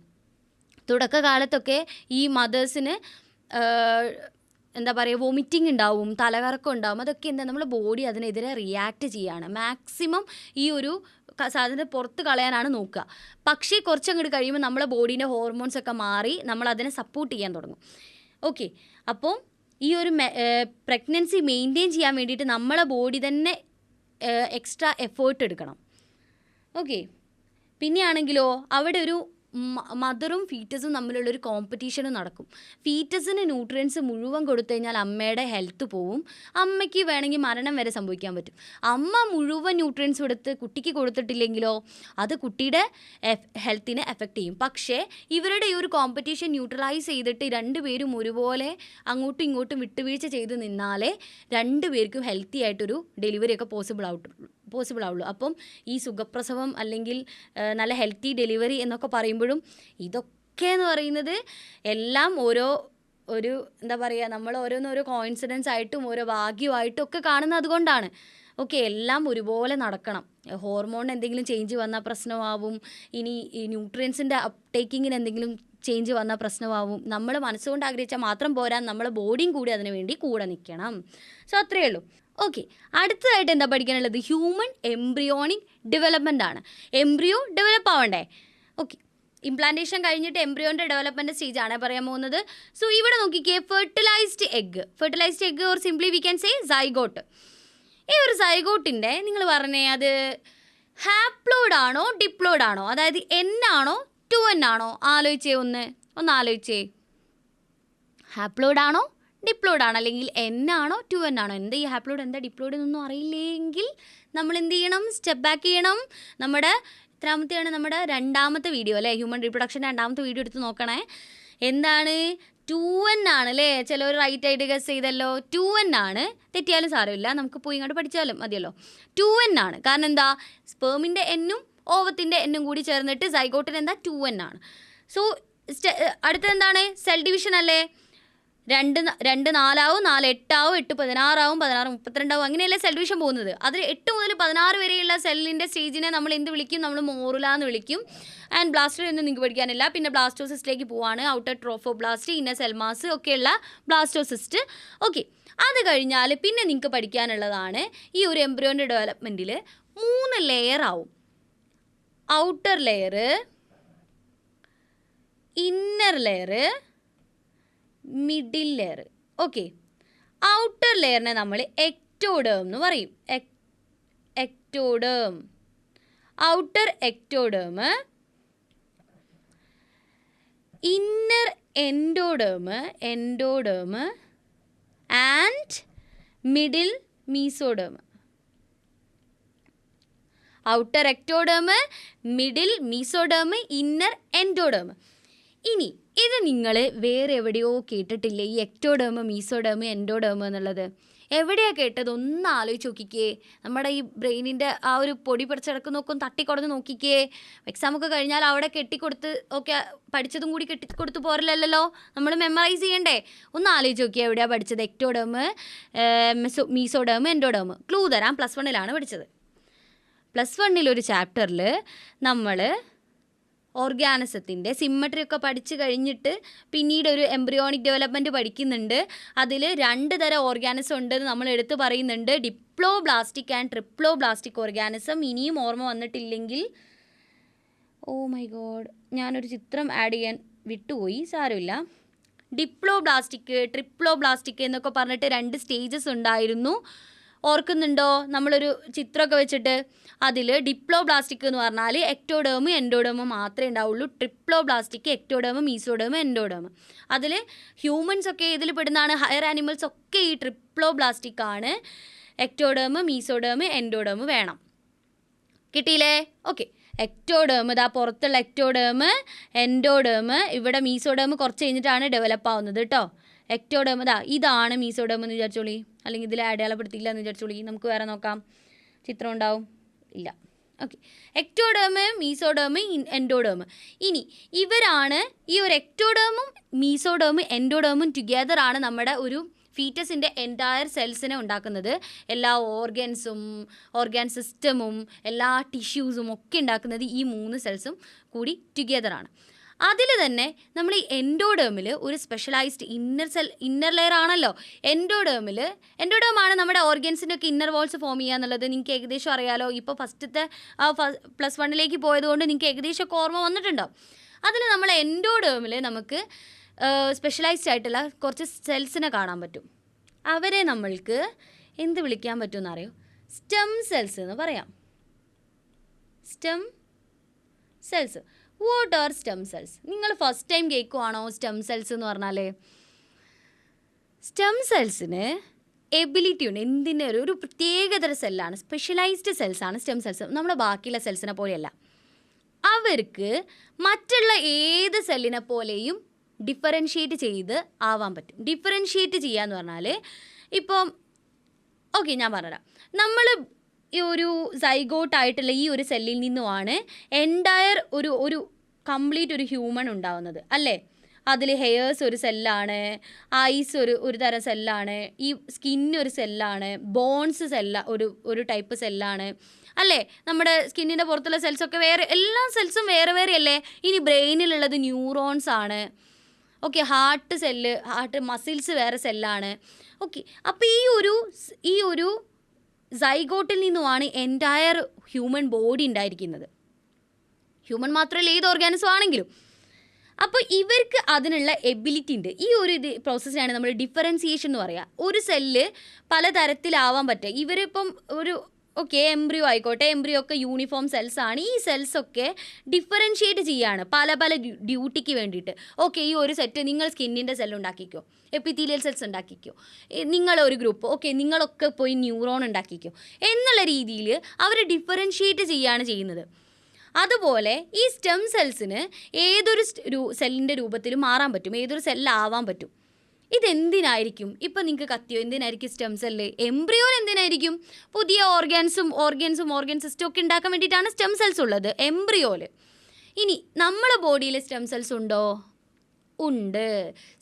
തുടക്കകാലത്തൊക്കെ ഈ മദേഴ്സിന് വോമിറ്റിംഗ് ഉണ്ടാവും, തലകറക്കം ഉണ്ടാവും. അതൊക്കെ നമ്മുടെ ബോഡി അതിനെതിരെ റിയാക്ട് ചെയ്യുകയാണ്. മാക്സിമം ഈ ഒരു സാധനം പുറത്ത് കളയാനാണ് നോക്കുക. പക്ഷേ കുറച്ചങ്ങോട്ട് കഴിയുമ്പോൾ നമ്മളെ ബോഡീൻ്റെ ഹോർമോൺസ് ഒക്കെ മാറി നമ്മളതിനെ സപ്പോർട്ട് ചെയ്യാൻ തുടങ്ങും. ഓക്കെ, അപ്പോൾ ഈ ഒരു പ്രഗ്നൻസി മെയിൻറ്റെയിൻ ചെയ്യാൻ വേണ്ടിയിട്ട് നമ്മളെ ബോഡി തന്നെ എക്സ്ട്രാ എഫേർട്ട് എടുക്കണം. ഓക്കെ, പിന്നെയാണെങ്കിലോ അവിടെ ഒരു മദറും ഫീറ്റസും തമ്മിലുള്ളൊരു കോമ്പറ്റീഷനും നടക്കും. ഫീറ്റസിന് ന്യൂട്രിയൻസ് മുഴുവൻ കൊടുത്തു കഴിഞ്ഞാൽ അമ്മയുടെ ഹെൽത്ത് പോവും. അമ്മയ്ക്ക് വേണമെങ്കിൽ മരണം വരെ സംഭവിക്കാൻ പറ്റും. അമ്മ മുഴുവൻ ന്യൂട്രിയൻസ് എടുത്ത് കുട്ടിക്ക് കൊടുത്തിട്ടില്ലെങ്കിലോ അത് കുട്ടിയുടെ ഹെൽത്തിനെ എഫക്റ്റ് ചെയ്യും. പക്ഷേ ഇവരുടെ ഈ ഒരു കോമ്പറ്റീഷൻ ന്യൂട്രലൈസ് ചെയ്തിട്ട് രണ്ടുപേരും ഒരുപോലെ അങ്ങോട്ടും ഇങ്ങോട്ടും വിട്ടുവീഴ്ച ചെയ്ത് നിന്നാലേ രണ്ടുപേർക്കും ഹെൽത്തി ആയിട്ടൊരു ഡെലിവറിയൊക്കെ പോസിബിൾ ആവുള്ളൂ. അപ്പം ഈ സുഖപ്രസവം അല്ലെങ്കിൽ നല്ല ഹെൽത്തി ഡെലിവറി എന്നൊക്കെ പറയുമ്പോഴും ഇതൊക്കെ എന്ന് പറയുന്നത് എല്ലാം നമ്മൾ ഓരോന്നോരോ കോയിൻസിഡൻസ് ആയിട്ടും ഓരോ ഭാഗ്യമായിട്ടും ഒക്കെ കാണുന്നത് അതുകൊണ്ടാണ്. ഓക്കെ, എല്ലാം ഒരുപോലെ നടക്കണം. ഹോർമോൺ എന്തെങ്കിലും ചേഞ്ച് വന്നാൽ പ്രശ്നമാവും. ഇനി ഈ ന്യൂട്രിയൻസിൻ്റെ അപ്ടേക്കിങ്ങിന് എന്തെങ്കിലും ചേഞ്ച് വന്നാൽ പ്രശ്നമാവും. നമ്മൾ മനസ്സുകൊണ്ട് ആഗ്രഹിച്ചാൽ മാത്രം പോരാ, നമ്മളെ ബോഡിയും കൂടി അതിനു വേണ്ടി കൂടെ നിൽക്കണം. സോ അത്രയേ ഉള്ളൂ. ഓക്കെ, അടുത്തതായിട്ട് എന്താ പഠിക്കാനുള്ളത്? ഹ്യൂമൻ എംബ്രിയോണിക് ഡെവലപ്മെൻ്റ് ആണ്. എംബ്രിയോ ഡെവലപ്പ് ആവണ്ടേ? ഓക്കെ, ഇംപ്ലാന്റേഷൻ കഴിഞ്ഞിട്ട് എംബ്രിയോൻ്റെ ഡെവലപ്മെൻറ്റ് സ്റ്റേജാണ് പറയാൻ പോകുന്നത്. സോ ഇവിടെ നോക്കിക്കേ, fertilised egg or simply we can say zygote. ഈ ഒരു സൈഗോട്ടിൻ്റെ നിങ്ങൾ പറഞ്ഞേ അത് ഹാപ്ലോയിഡ് ആണോ ഡിപ്ലോയിഡ് ആണോ? അതായത് N ആണോ 2N ആണോ? ഒന്ന് ആലോചിച്ചേ. ഹാപ്ലോയിഡ് ആണോ ഡിപ്ലോയിഡ് ആണോ? അല്ലെങ്കിൽ N ആണോ 2N ആണോ? എന്താ ഈ ഹാപ്ലോയിഡ് എന്താ ഡിപ്ലോയിഡ് എന്നൊന്നും അറിയില്ലെങ്കിൽ നമ്മൾ എന്ത് ചെയ്യണം? സ്റ്റെപ്പ് ബാക്ക് ചെയ്യണം. നമ്മുടെ എത്രാമത്തെയാണ്? നമ്മുടെ 2ാമത്തെ വീഡിയോ അല്ലേ, ഹ്യൂമൻ റീപ്രൊഡക്ഷൻ 2ാമത്തെ വീഡിയോ എടുത്ത് നോക്കണേ. എന്താണ്? 2N ആണ് അല്ലേ? ചിലർ റൈറ്റ് ആയിട്ട് ഗസ് ചെയ്തല്ലോ. 2N ആണ്. തെറ്റിയാലും സാരമില്ല, നമുക്ക് പോയി ഇങ്ങോട്ട് പഠിച്ചാലും മതിയല്ലോ. 2N ആണ്. കാരണം എന്താ? സ്പേമിൻ്റെ എന്നും ഓവത്തിൻ്റെ എന്നും കൂടി ചേർന്നിട്ട് സൈഗോട്ടിന് എന്താ 2N ആണ്. സോ അടുത്തത് എന്താണ്? സെൽ ഡിവിഷൻ അല്ലേ? 2 4 ആവും, 4 8 ആവും, 8 16 ആവും, 16 32 ആവും, അങ്ങനെയല്ലേ സെൽ ഡിവിഷൻ പോകുന്നത്. അതിൽ 8 മുതൽ 16 വരെയുള്ള സെല്ലിൻ്റെ സ്റ്റേജിനെ നമ്മൾ എന്ത് വിളിക്കും? നമ്മൾ മോറുല എന്ന് വിളിക്കും. ആൻഡ് ബ്ലാസ്റ്റർ ഒന്നും നിങ്ങൾക്ക് പഠിക്കാനില്ല. പിന്നെ ബ്ലാസ്റ്റോസിസ്റ്റിലേക്ക് പോവാണ്. ഔട്ടർ ട്രോഫോബ്ലാസ്റ്റ്, ഇന്നർ സെൽമാസ് ഒക്കെയുള്ള ബ്ലാസ്റ്റോസിസ്റ്റ്. ഓക്കെ, അത് കഴിഞ്ഞാൽ പിന്നെ നിങ്ങൾക്ക് പഠിക്കാനുള്ളതാണ് ഈ ഒരു എംബ്രിയോൻ്റെ ഡെവലപ്മെൻറ്റിൽ 3 ലെയർ ആവും. Outer layer, inner layer, middle layer. Okay, outer ലെയറിനെ നമ്മൾ എക്ടോഡേം എന്ന് പറയും. Ectoderm, outer ectoderm, inner endoderm and middle mesoderm. Outer ectoderm, middle mesoderm, inner endoderm. ഇനി ഇത് നിങ്ങൾ വേറെ എവിടെയോ കേട്ടിട്ടില്ലേ ഈ എക്ടോഡേം, മീസോഡേം, എൻഡോഡേം എന്നുള്ളത്? എവിടെയാണ് കേട്ടത്? ഒന്ന് ആലോചിച്ച് നോക്കിക്കേ. നമ്മുടെ ഈ ബ്രെയിനിൻ്റെ ആ ഒരു പൊടി പിടിച്ചെടുക്കുന്നൊക്കെ തട്ടിക്കൊടന്ന് നോക്കിക്കേ. എക്സാമൊക്കെ കഴിഞ്ഞാൽ അവിടെ കെട്ടിക്കൊടുത്ത് ഒക്കെ പഠിച്ചതും കൂടി കെട്ടിക്കൊടുത്ത് പോരല്ലോ, നമ്മൾ മെമ്മറൈസ് ചെയ്യണ്ടേ? ഒന്ന് ആലോചിച്ച് നോക്കിയേ എവിടെയാണ് പഠിച്ചത്? Ectoderm, mesoderm, endoderm. ക്ലൂ തരാം, +1 പഠിച്ചത്. +1 ഒരു ചാപ്റ്ററിൽ നമ്മൾ ഓർഗാനിസത്തിൻ്റെ സിമ്മട്രി ഒക്കെ പഠിച്ചു കഴിഞ്ഞിട്ട് പിന്നീട് ഒരു എംബ്രിയോണിക് ഡെവലപ്മെൻറ്റ് പഠിക്കുന്നുണ്ട്. അതിൽ 2 തരം ഓർഗാനിസം ഉണ്ടെന്ന് നമ്മൾ എടുത്ത് പറയുന്നുണ്ട്. Diploblastic and triploblastic organism. ഇനിയും ഓർമ്മ വന്നിട്ടില്ലെങ്കിൽ, ഓ മൈ ഗോഡ്, ഞാനൊരു ചിത്രം ആഡ് ചെയ്യാൻ വിട്ടുപോയി, സാരമില്ല. ഡിപ്ലോബ്ലാസ്റ്റിക്, ട്രിപ്ലോബ്ലാസ്റ്റിക് എന്നൊക്കെ പറഞ്ഞിട്ട് 2 സ്റ്റേജസ് ഉണ്ടായിരുന്നു. ഓർക്കുന്നുണ്ടോ? നമ്മളൊരു ചിത്രമൊക്കെ വെച്ചിട്ട് അതിൽ ഡിപ്ലോബ്ലാസ്റ്റിക് എന്ന് പറഞ്ഞാൽ എക്ടോഡേം, എൻഡോഡേം മാത്രമേ ഉണ്ടാവുള്ളൂ. Triploblastic ectoderm, mesoderm, endoderm. അതിൽ ഹ്യൂമൻസ് ഒക്കെ ഇതിൽ പെടുന്നതാണ്. ഹയർ ആനിമൽസ് ഒക്കെ ഈ ട്രിപ്ലോബ്ലാസ്റ്റിക് ആണ്. എക്ടോഡേം, മീസോഡേം, എൻഡോഡേം വേണം. കിട്ടിയില്ലേ? ഓക്കെ, എക്ടോഡേം ഇതാ പുറത്തുള്ള എക്ടോഡേം, എൻഡോഡേം, ഇവിടെ മീസോഡേം കുറച്ച് കഴിഞ്ഞിട്ടാണ് ഡെവലപ്പ് ആവുന്നത് കേട്ടോ. എക്ടോഡേം ഇതാണ് മീസോഡേം എന്ന് വിചാരിച്ചോളി, അല്ലെങ്കിൽ ഇതിൽ അടയാളപ്പെടുത്തിയില്ല എന്ന് വിചാരിച്ചോളി. നമുക്ക് വേറെ നോക്കാം, ചിത്രം ഉണ്ടാവും, ഇല്ല. Okay, ectoderm, mesoderm, endoderm. ഇനി ഇവരാണ് ഈ ഒരു എക്ടോഡേമും മീസോഡേമും എൻഡോഡേമും ടുഗെദർ ആണ് നമ്മുടെ ഒരു ഫീറ്റസിൻ്റെ എൻറ്റയർ സെൽസിനെ ഉണ്ടാക്കുന്നത്. എല്ലാ ഓർഗൻസും ഓർഗാൻ സിസ്റ്റമും എല്ലാ ടിഷ്യൂസും ഒക്കെ ഉണ്ടാക്കുന്നത് ഈ 3 സെൽസും കൂടി ടുഗെദറാണ്. അതിൽ തന്നെ നമ്മൾ ഈ എൻഡോഡേമിൽ ഒരു സ്പെഷ്യലൈസ്ഡ് ഇന്നർ ലെയർ ആണല്ലോ. എൻഡോഡേമാണ് നമ്മുടെ ഓർഗൻസിൻ്റെ ഒക്കെ ഇന്നർ വാൾസ് ഫോം ചെയ്യുക എന്നുള്ളത് നിങ്ങൾക്ക് ഏകദേശം അറിയാലോ. ഇപ്പോൾ ഫസ്റ്റത്തെ +1 പോയതുകൊണ്ട് നിങ്ങൾക്ക് ഏകദേശം ഒക്കെ ഓർമ്മ വന്നിട്ടുണ്ടോ? അതിൽ നമ്മൾ എൻഡോഡേമിൽ നമുക്ക് സ്പെഷ്യലൈസ്ഡ് ആയിട്ടുള്ള കുറച്ച് സെൽസിനെ കാണാൻ പറ്റും. അവരെ നമ്മൾക്ക് എന്ത് വിളിക്കാൻ പറ്റുമെന്ന് അറിയോ? സ്റ്റെം സെൽസ് എന്ന് പറയാം. Stem cells. What are stem cells? നിങ്ങൾ ഫസ്റ്റ് ടൈം കേൾക്കുവാണോ സ്റ്റെം സെൽസ് എന്ന് പറഞ്ഞാൽ? സ്റ്റെം സെൽസിന് എബിലിറ്റി ഉണ്ട്. എന്തിൻ്റെ ഒരു പ്രത്യേകതര സെല്ലാണ്, സ്പെഷ്യലൈസ്ഡ് സെൽസാണ് സ്റ്റെം സെൽസ്. നമ്മുടെ ബാക്കിയുള്ള സെൽസിനെ പോലെയല്ല. അവർക്ക് മറ്റുള്ള ഏത് സെല്ലിനെ പോലെയും ഡിഫറൻഷ്യേറ്റ് ചെയ്ത് ആവാൻ പറ്റും. ഡിഫറൻഷ്യേറ്റ് ചെയ്യുക എന്ന് പറഞ്ഞാൽ ഇപ്പം ഓക്കെ ഞാൻ പറഞ്ഞുതരാം. നമ്മൾ ഈ ഒരു സൈഗോട്ടായിട്ടുള്ള ഈ ഒരു സെല്ലിൽ നിന്നുമാണ് എൻറ്റയർ ഒരു കംപ്ലീറ്റ് ഒരു ഹ്യൂമൺ ഉണ്ടാവുന്നത് അല്ലേ? അതിൽ ഹെയർസ് ഒരു സെല്ലാണ്, ഐസ് ഒരു തരം സെല്ലാണ്, ഈ സ്കിന്ന് ഒരു സെല്ലാണ്, ബോൺസ് ഒരു ടൈപ്പ് സെല്ലാണ് അല്ലേ? നമ്മുടെ സ്കിന്നിൻ്റെ പുറത്തുള്ള സെൽസൊക്കെ വേറെ, എല്ലാ സെൽസും വേറെ വേറെ അല്ലേ? ഇനി ബ്രെയിനിലുള്ളത് ന്യൂറോൺസ് ആണ്. ഓക്കെ, ഹാർട്ട് മസിൽസ് വേറെ സെല്ലാണ്. ഓക്കെ, അപ്പോൾ ഈ ഒരു സൈഗോട്ടിൽ നിന്നുമാണ് എൻറ്റയർ ഹ്യൂമൻ ബോഡി ഉണ്ടായിരിക്കുന്നത്. ഹ്യൂമൻ മാത്രമല്ല, ഏത് ഓർഗാനിസം ആണെങ്കിലും. അപ്പോൾ ഇവർക്ക് അതിനുള്ള എബിലിറ്റി ഉണ്ട്. ഈ ഒരു പ്രോസസ്സിനാണ് നമ്മൾ ഡിഫറൻസിയേഷൻ എന്ന് പറയുക. ഒരു സെല്ല് പലതരത്തിലാവാൻ പറ്റുക. ഇവരിപ്പം എംബ്രിയോ ആയിക്കോട്ടെ, എംബ്രിയോ ഒക്കെ യൂണിഫോം സെൽസാണ്. ഈ സെൽസൊക്കെ ഡിഫറൻഷ്യേറ്റ് ചെയ്യുകയാണ് പല ഡ്യൂട്ടിക്ക് വേണ്ടിയിട്ട്. ഓക്കെ, ഈ ഒരു സെറ്റ് നിങ്ങൾ സ്കിന്നിൻ്റെ സെൽ ഉണ്ടാക്കിക്കോ, എപ്പിത്തീലിയൽ സെൽസ് ഉണ്ടാക്കിക്കോ, നിങ്ങളൊരു ഗ്രൂപ്പ് ഓക്കെ നിങ്ങളൊക്കെ പോയി ന്യൂറോൺ ഉണ്ടാക്കിക്കോ എന്നുള്ള രീതിയിൽ അവർ ഡിഫറൻഷ്യേറ്റ് ചെയ്യുകയാണ് ചെയ്യുന്നത്. അതുപോലെ ഈ സ്റ്റെം സെൽസിന് ഏതൊരു സെല്ലിൻ്റെ രൂപത്തിലും മാറാൻ പറ്റും, ഏതൊരു സെല്ലാവാൻ പറ്റും. ഇതെന്തിനായിരിക്കും? ഇപ്പം നിങ്ങൾക്ക് കത്തിയോ, എന്തിനായിരിക്കും സ്റ്റെം സെല്ല്? എംബ്രിയോയിൽ എന്തിനായിരിക്കും? പുതിയ ഓർഗൻ സിസ്റ്റം ഒക്കെ ഉണ്ടാക്കാൻ വേണ്ടിയിട്ടാണ് സ്റ്റെം സെൽസ് ഉള്ളത് എംബ്രിയോയിൽ. ഇനി നമ്മളെ ബോഡിയിൽ സ്റ്റെം സെൽസ് ഉണ്ടോ? ഉണ്ട്.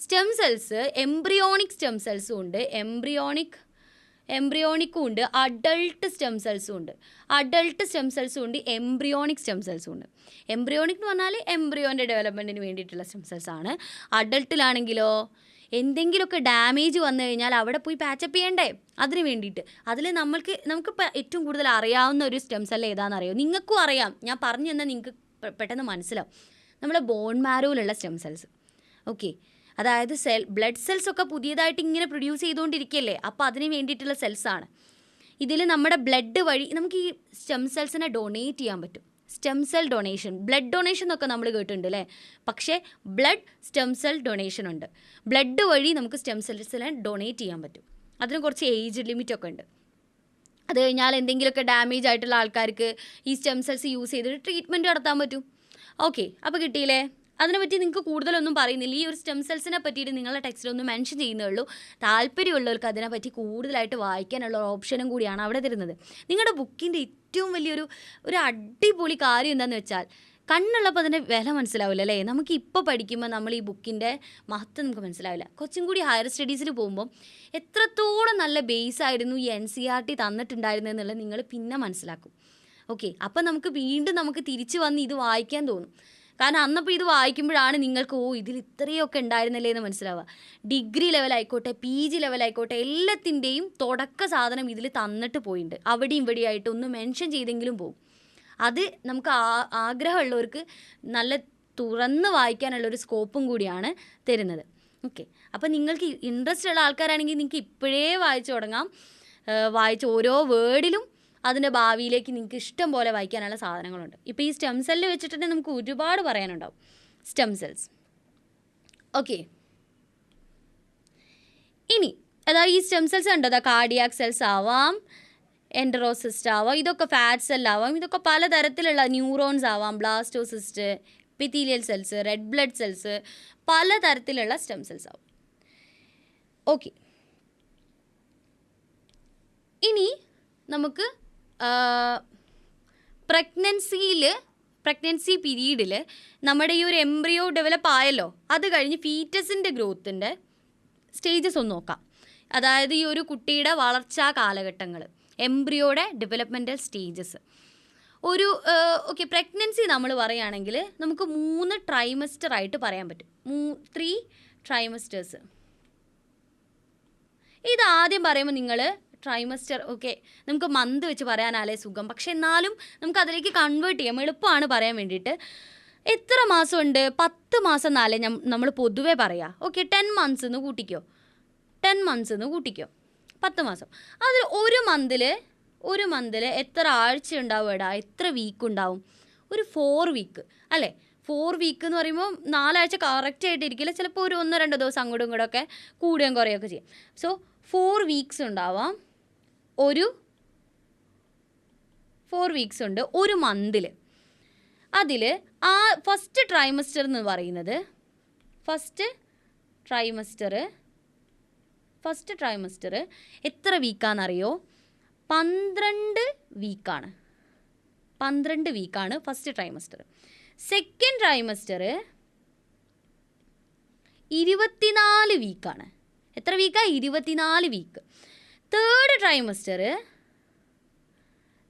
സ്റ്റെം സെൽസ് എംബ്രിയോണിക് സ്റ്റെം സെൽസും ഉണ്ട്, എംബ്രിയോണിക്കും ഉണ്ട്, അഡൾട്ട് സ്റ്റെം സെൽസും ഉണ്ട്. അഡൾട്ട് സ്റ്റെം സെൽസും ഉണ്ട്, എംബ്രിയോണിക് സ്റ്റെം സെൽസും ഉണ്ട്. എംബ്രിയോണിക് എന്ന് പറഞ്ഞാൽ എംബ്രിയോൻ്റെ ഡെവലപ്മെൻറ്റിന് വേണ്ടിയിട്ടുള്ള സ്റ്റെം സെൽസ് ആണ്. അഡൾട്ടിലാണെങ്കിലോ എന്തെങ്കിലുമൊക്കെ ഡാമേജ് വന്നു കഴിഞ്ഞാൽ അവിടെ പോയി പാച്ചപ്പ് ചെയ്യണ്ടേ, അതിന് വേണ്ടിയിട്ട്. അതിൽ നമുക്കിപ്പോൾ ഏറ്റവും കൂടുതൽ അറിയാവുന്ന ഒരു സ്റ്റെം സെൽ ഏതാണെന്ന് അറിയോ? നിങ്ങൾക്കും അറിയാം, ഞാൻ പറഞ്ഞു തന്നാൽ നിങ്ങൾക്ക് പെട്ടെന്ന് മനസ്സിലാവും. നമ്മുടെ ബോൺ മാരോയിലുള്ള സ്റ്റെം സെൽസ്. ഓക്കെ, അതായത് ബ്ലഡ് സെൽസ് ഒക്കെ പുതിയതായിട്ട് ഇങ്ങനെ പ്രൊഡ്യൂസ് ചെയ്തുകൊണ്ടിരിക്കുകയല്ലേ, അപ്പോൾ അതിന് വേണ്ടിയിട്ടുള്ള സെൽസാണ്. ഇതിൽ നമ്മുടെ ബ്ലഡ് വഴി നമുക്ക് ഈ സ്റ്റെം സെൽസിനെ ഡൊണേറ്റ് ചെയ്യാൻ പറ്റും. Stem cell donation, blood donation എന്നൊക്കെ നമ്മൾ കേട്ടിട്ടുണ്ട് അല്ലേ, പക്ഷേ ബ്ലഡ് സ്റ്റെം സെൽ ഡൊണേഷൻ ഉണ്ട്. ബ്ലഡ് വഴി നമുക്ക് സ്റ്റെം സെൽസിനെ ഡൊണേറ്റ് ചെയ്യാൻ പറ്റും. അതിന് കുറച്ച് ഏജ് ലിമിറ്റൊക്കെ ഉണ്ട്. അത് കഴിഞ്ഞാൽ എന്തെങ്കിലുമൊക്കെ ഡാമേജ് ആയിട്ടുള്ള ആൾക്കാർക്ക് ഈ സ്റ്റെം സെൽസ് യൂസ് ചെയ്തിട്ട് ട്രീറ്റ്മെൻറ്റ് നടത്താൻ പറ്റും. ഓക്കെ, അപ്പോൾ കിട്ടിയില്ലേ? അതിനെപ്പറ്റി നിങ്ങൾക്ക് കൂടുതലൊന്നും പറയുന്നില്ല. ഈ ഒരു സ്റ്റെം സെൽസിനെ പറ്റിയിട്ട് നിങ്ങളുടെ ടെക്സ്റ്റിലൊന്നും മെൻഷൻ ചെയ്യുന്നേ ഉള്ളൂ. താല്പര്യമുള്ളവർക്ക് അതിനെപ്പറ്റി കൂടുതലായിട്ട് വായിക്കാനുള്ള ഓപ്ഷനും കൂടിയാണ് അവിടെ തരുന്നത്. നിങ്ങളുടെ ബുക്കിൻ്റെ ഏറ്റവും വലിയൊരു അടിപൊളി കാര്യം എന്താണെന്ന് വെച്ചാൽ, കണ്ണുള്ളപ്പോൾ അതിൻ്റെ വില മനസ്സിലാവില്ല അല്ലേ. നമുക്ക് ഇപ്പോൾ പഠിക്കുമ്പോൾ നമ്മൾ ഈ ബുക്കിൻ്റെ മഹത്വം നമുക്ക് മനസ്സിലാവില്ല. കുറച്ചും കൂടി ഹയർ സ്റ്റഡീസിൽ പോകുമ്പോൾ എത്രത്തോളം നല്ല ബേസ് ആയിരുന്നു ഈ NCERT തന്നിട്ടുണ്ടായിരുന്നു എന്നുള്ളത് നിങ്ങൾ പിന്നെ മനസ്സിലാക്കും. ഓക്കെ, അപ്പം നമുക്ക് വീണ്ടും തിരിച്ച് വന്ന് ഇത് വായിക്കാൻ തോന്നും. കാരണം അന്നപ്പോൾ ഇത് വായിക്കുമ്പോഴാണ് നിങ്ങൾക്ക് ഇതിൽ ഇത്രയൊക്കെ ഉണ്ടായിരുന്നില്ലേ എന്ന് മനസ്സിലാവുക. ഡിഗ്രി ലെവലായിക്കോട്ടെ, PG ലെവലായിക്കോട്ടെ, എല്ലാത്തിൻ്റെയും തുടക്ക സാധനം ഇതിൽ തന്നിട്ട് പോയിട്ടുണ്ട്. അവിടെയും ഇവിടെയായിട്ട് ഒന്ന് മെൻഷൻ ചെയ്തെങ്കിലും പോകും. അത് നമുക്ക് ആഗ്രഹമുള്ളവർക്ക് നല്ല തുറന്ന് വായിക്കാനുള്ളൊരു സ്കോപ്പും കൂടിയാണ് തരുന്നത്. ഓക്കെ, അപ്പോൾ നിങ്ങൾക്ക് ഇൻട്രസ്റ്റ് ഉള്ള ആൾക്കാരാണെങ്കിൽ നിങ്ങൾക്ക് ഇപ്പോഴേ വായിച്ചു തുടങ്ങാം. വായിച്ച് ഓരോ വേർഡിലും അതിൻ്റെ ഭാവിയിലേക്ക് നിങ്ങൾക്ക് ഇഷ്ടം പോലെ വായിക്കാനുള്ള സാധനങ്ങളുണ്ട്. ഇപ്പോൾ ഈ സ്റ്റെം സെല്ല് വെച്ചിട്ടുണ്ടെങ്കിൽ നമുക്ക് ഒരുപാട് പറയാനുണ്ടാവും. Stem cells. ഓക്കെ, ഇനി അതായത് ഈ സ്റ്റെം സെൽസ് ഉണ്ടോ, അതാ കാർഡിയാക് സെൽസ് ആവാം, എൻഡറോസിസ്റ്റ് ആവാം, ഇതൊക്കെ ഫാറ്റ് സെല്ലാവാം, ഇതൊക്കെ പലതരത്തിലുള്ള ന്യൂറോൺസ് ആവാം, blastocyst, epithelial cells, red blood cells, പലതരത്തിലുള്ള സ്റ്റെം സെൽസ് ആവും. ഓക്കെ, ഇനി നമുക്ക് പ്രഗ്നൻസി പീരീഡിൽ നമ്മുടെ ഈ ഒരു എംബ്രിയോ ഡെവലപ്പ് ആയല്ലോ, അത് കഴിഞ്ഞ് ഫീറ്റസിൻ്റെ ഗ്രോത്തിൻ്റെ സ്റ്റേജസ് ഒന്ന് നോക്കാം. അതായത് ഈ ഒരു കുട്ടിയുടെ വളർച്ചാ കാലഘട്ടങ്ങൾ, എംബ്രിയോയുടെ ഡെവലപ്മെൻറ്റൽ സ്റ്റേജസ്. ഓക്കെ, പ്രഗ്നൻസി നമ്മൾ പറയുകയാണെങ്കിൽ നമുക്ക് 3 ട്രൈമസ്റ്റർ ആയിട്ട് പറയാൻ പറ്റും. 3 ട്രൈമസ്റ്റേഴ്സ്. ഇത് ആദ്യം പറയുമ്പോൾ നിങ്ങൾ ട്രൈമസ്റ്റർ, ഓക്കെ, നമുക്ക് മന്ത് വെച്ച് പറയാനാലേ സുഖം, പക്ഷെ എന്നാലും നമുക്ക് അതിലേക്ക് കൺവേർട്ട് ചെയ്യാം, എളുപ്പമാണ് പറയാൻ വേണ്ടിയിട്ട്. എത്ര മാസമുണ്ട്? 10 മാസം എന്നാലേ നമ്മൾ പൊതുവേ പറയാം. ഓക്കെ, 10 months എന്ന് കൂട്ടിക്കോ, 10 months എന്ന് കൂട്ടിക്കോ, 10 മാസം. അതിൽ ഒരു മന്തിൽ എത്ര ആഴ്ച ഉണ്ടാവും എടാ, എത്ര വീക്ക് ഉണ്ടാവും? ഒരു 4 വീക്ക് അല്ലേ. 4 വീക്ക് എന്ന് പറയുമ്പോൾ 4 ആഴ്ച കറക്റ്റ് ആയിട്ട് ഇരിക്കില്ല, ചിലപ്പോൾ ഒരു 1-2 ദിവസം അങ്ങോട്ടും ഇങ്ങോട്ടൊക്കെ കൂടുകയും കുറയുകയൊക്കെ ചെയ്യും. സോ 4 വീക്സ് ഉണ്ടാവാം. 4 വീക്സ് ഉണ്ട് ഒരു മന്തിൽ. അതിൽ ഫസ്റ്റ് ട്രൈമസ്റ്റർ എന്ന് പറയുന്നത്, ഫസ്റ്റ് ട്രൈമസ്റ്റർ എത്ര വീക്കാണെന്നറിയോ? 12 വീക്കാണ്. 12 വീക്കാണ് ഫസ്റ്റ് ട്രൈമസ്റ്റർ. Second trimester 24 വീക്കാണ്. എത്ര വീക്കാണ്? 24 വീക്ക്. Third trimester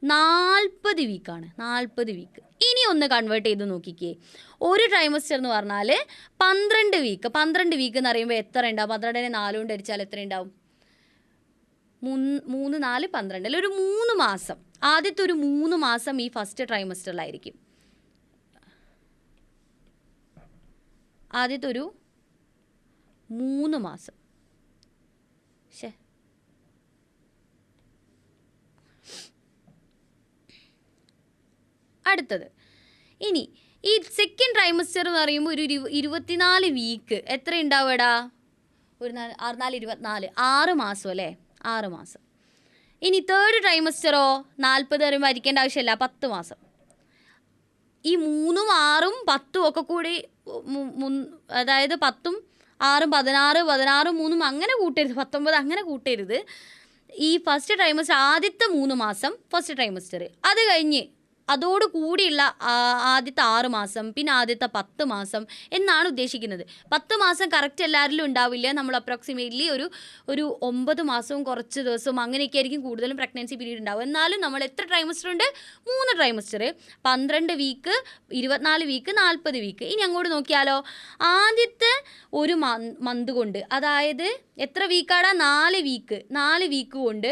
40 വീക്കാണ്. 40 വീക്ക്. ഇനി ഒന്ന് കൺവേർട്ട് ചെയ്ത് നോക്കിക്കേ. ഒരു ട്രൈമസ്റ്റർ എന്ന് പറഞ്ഞാൽ 12 വീക്ക്. 12 വീക്ക് എന്ന് പറയുമ്പോൾ എത്ര ഉണ്ടാവും? 12നെ 4 കൊണ്ട് അടിച്ചാൽ എത്ര ഉണ്ടാവും? 3, 4, 12. ഒരു 3 മാസം. ആദ്യത്തെ ഒരു 3 മാസം ഈ ഫസ്റ്റ് ട്രൈമസ്റ്ററിലായിരിക്കും. ആദ്യത്തെ ഒരു 3 മാസം. അടുത്തത് ഇനി ഈ സെക്കൻഡ് ട്രൈമസ്റ്റർ എന്ന് പറയുമ്പോൾ ഒരു 24 വീക്ക്. എത്ര ഉണ്ടാവുമെടാ? ഒരു 4, 24, 6 മാസം അല്ലേ? 6 മാസം. ഇനി തേർഡ് ട്രൈമസ്റ്ററോ 40 പറയുമ്പോൾ അരിക്കേണ്ട ആവശ്യമില്ല, 10 മാസം. ഈ 3ഉം 6ഉം 10ഉം ഒക്കെ കൂടി, അതായത് 10ഉം 6ഉം 16, 16ഉം 3ഉം അങ്ങനെ കൂട്ടരുത്, 19 അങ്ങനെ കൂട്ടരുത്. ഈ ഫസ്റ്റ് ട്രൈമസ്റ്റർ ആദ്യത്തെ 3 മാസം ഫസ്റ്റ് ട്രൈമസ്റ്റർ. അത് കഴിഞ്ഞ് അതോട് കൂടിയുള്ള ആദ്യത്തെ 6 മാസം, പിന്നെ ആദ്യത്തെ 10 മാസം എന്നാണ് ഉദ്ദേശിക്കുന്നത്. 10 മാസം കറക്റ്റ് എല്ലാവരിലും ഉണ്ടാവില്ല. നമ്മൾ അപ്രോക്സിമേറ്റ്ലി ഒരു 9 മാസവും കുറച്ച് ദിവസവും അങ്ങനെയൊക്കെ ആയിരിക്കും കൂടുതലും പ്രഗ്നൻസി പീരീഡ് ഉണ്ടാവും. എന്നാലും നമ്മൾ എത്ര ട്രൈമസ്റ്റർ ഉണ്ട്? 3 ട്രൈമസ്റ്റർ, 12 വീക്ക്, 24 വീക്ക്, 40 വീക്ക്. ഇനി അങ്ങോട്ട് നോക്കിയാലോ, ആദ്യത്തെ ഒരു മന്ത് കൊണ്ട്, അതായത് എത്ര വീക്കാടാ? 4 വീക്ക് കൊണ്ട്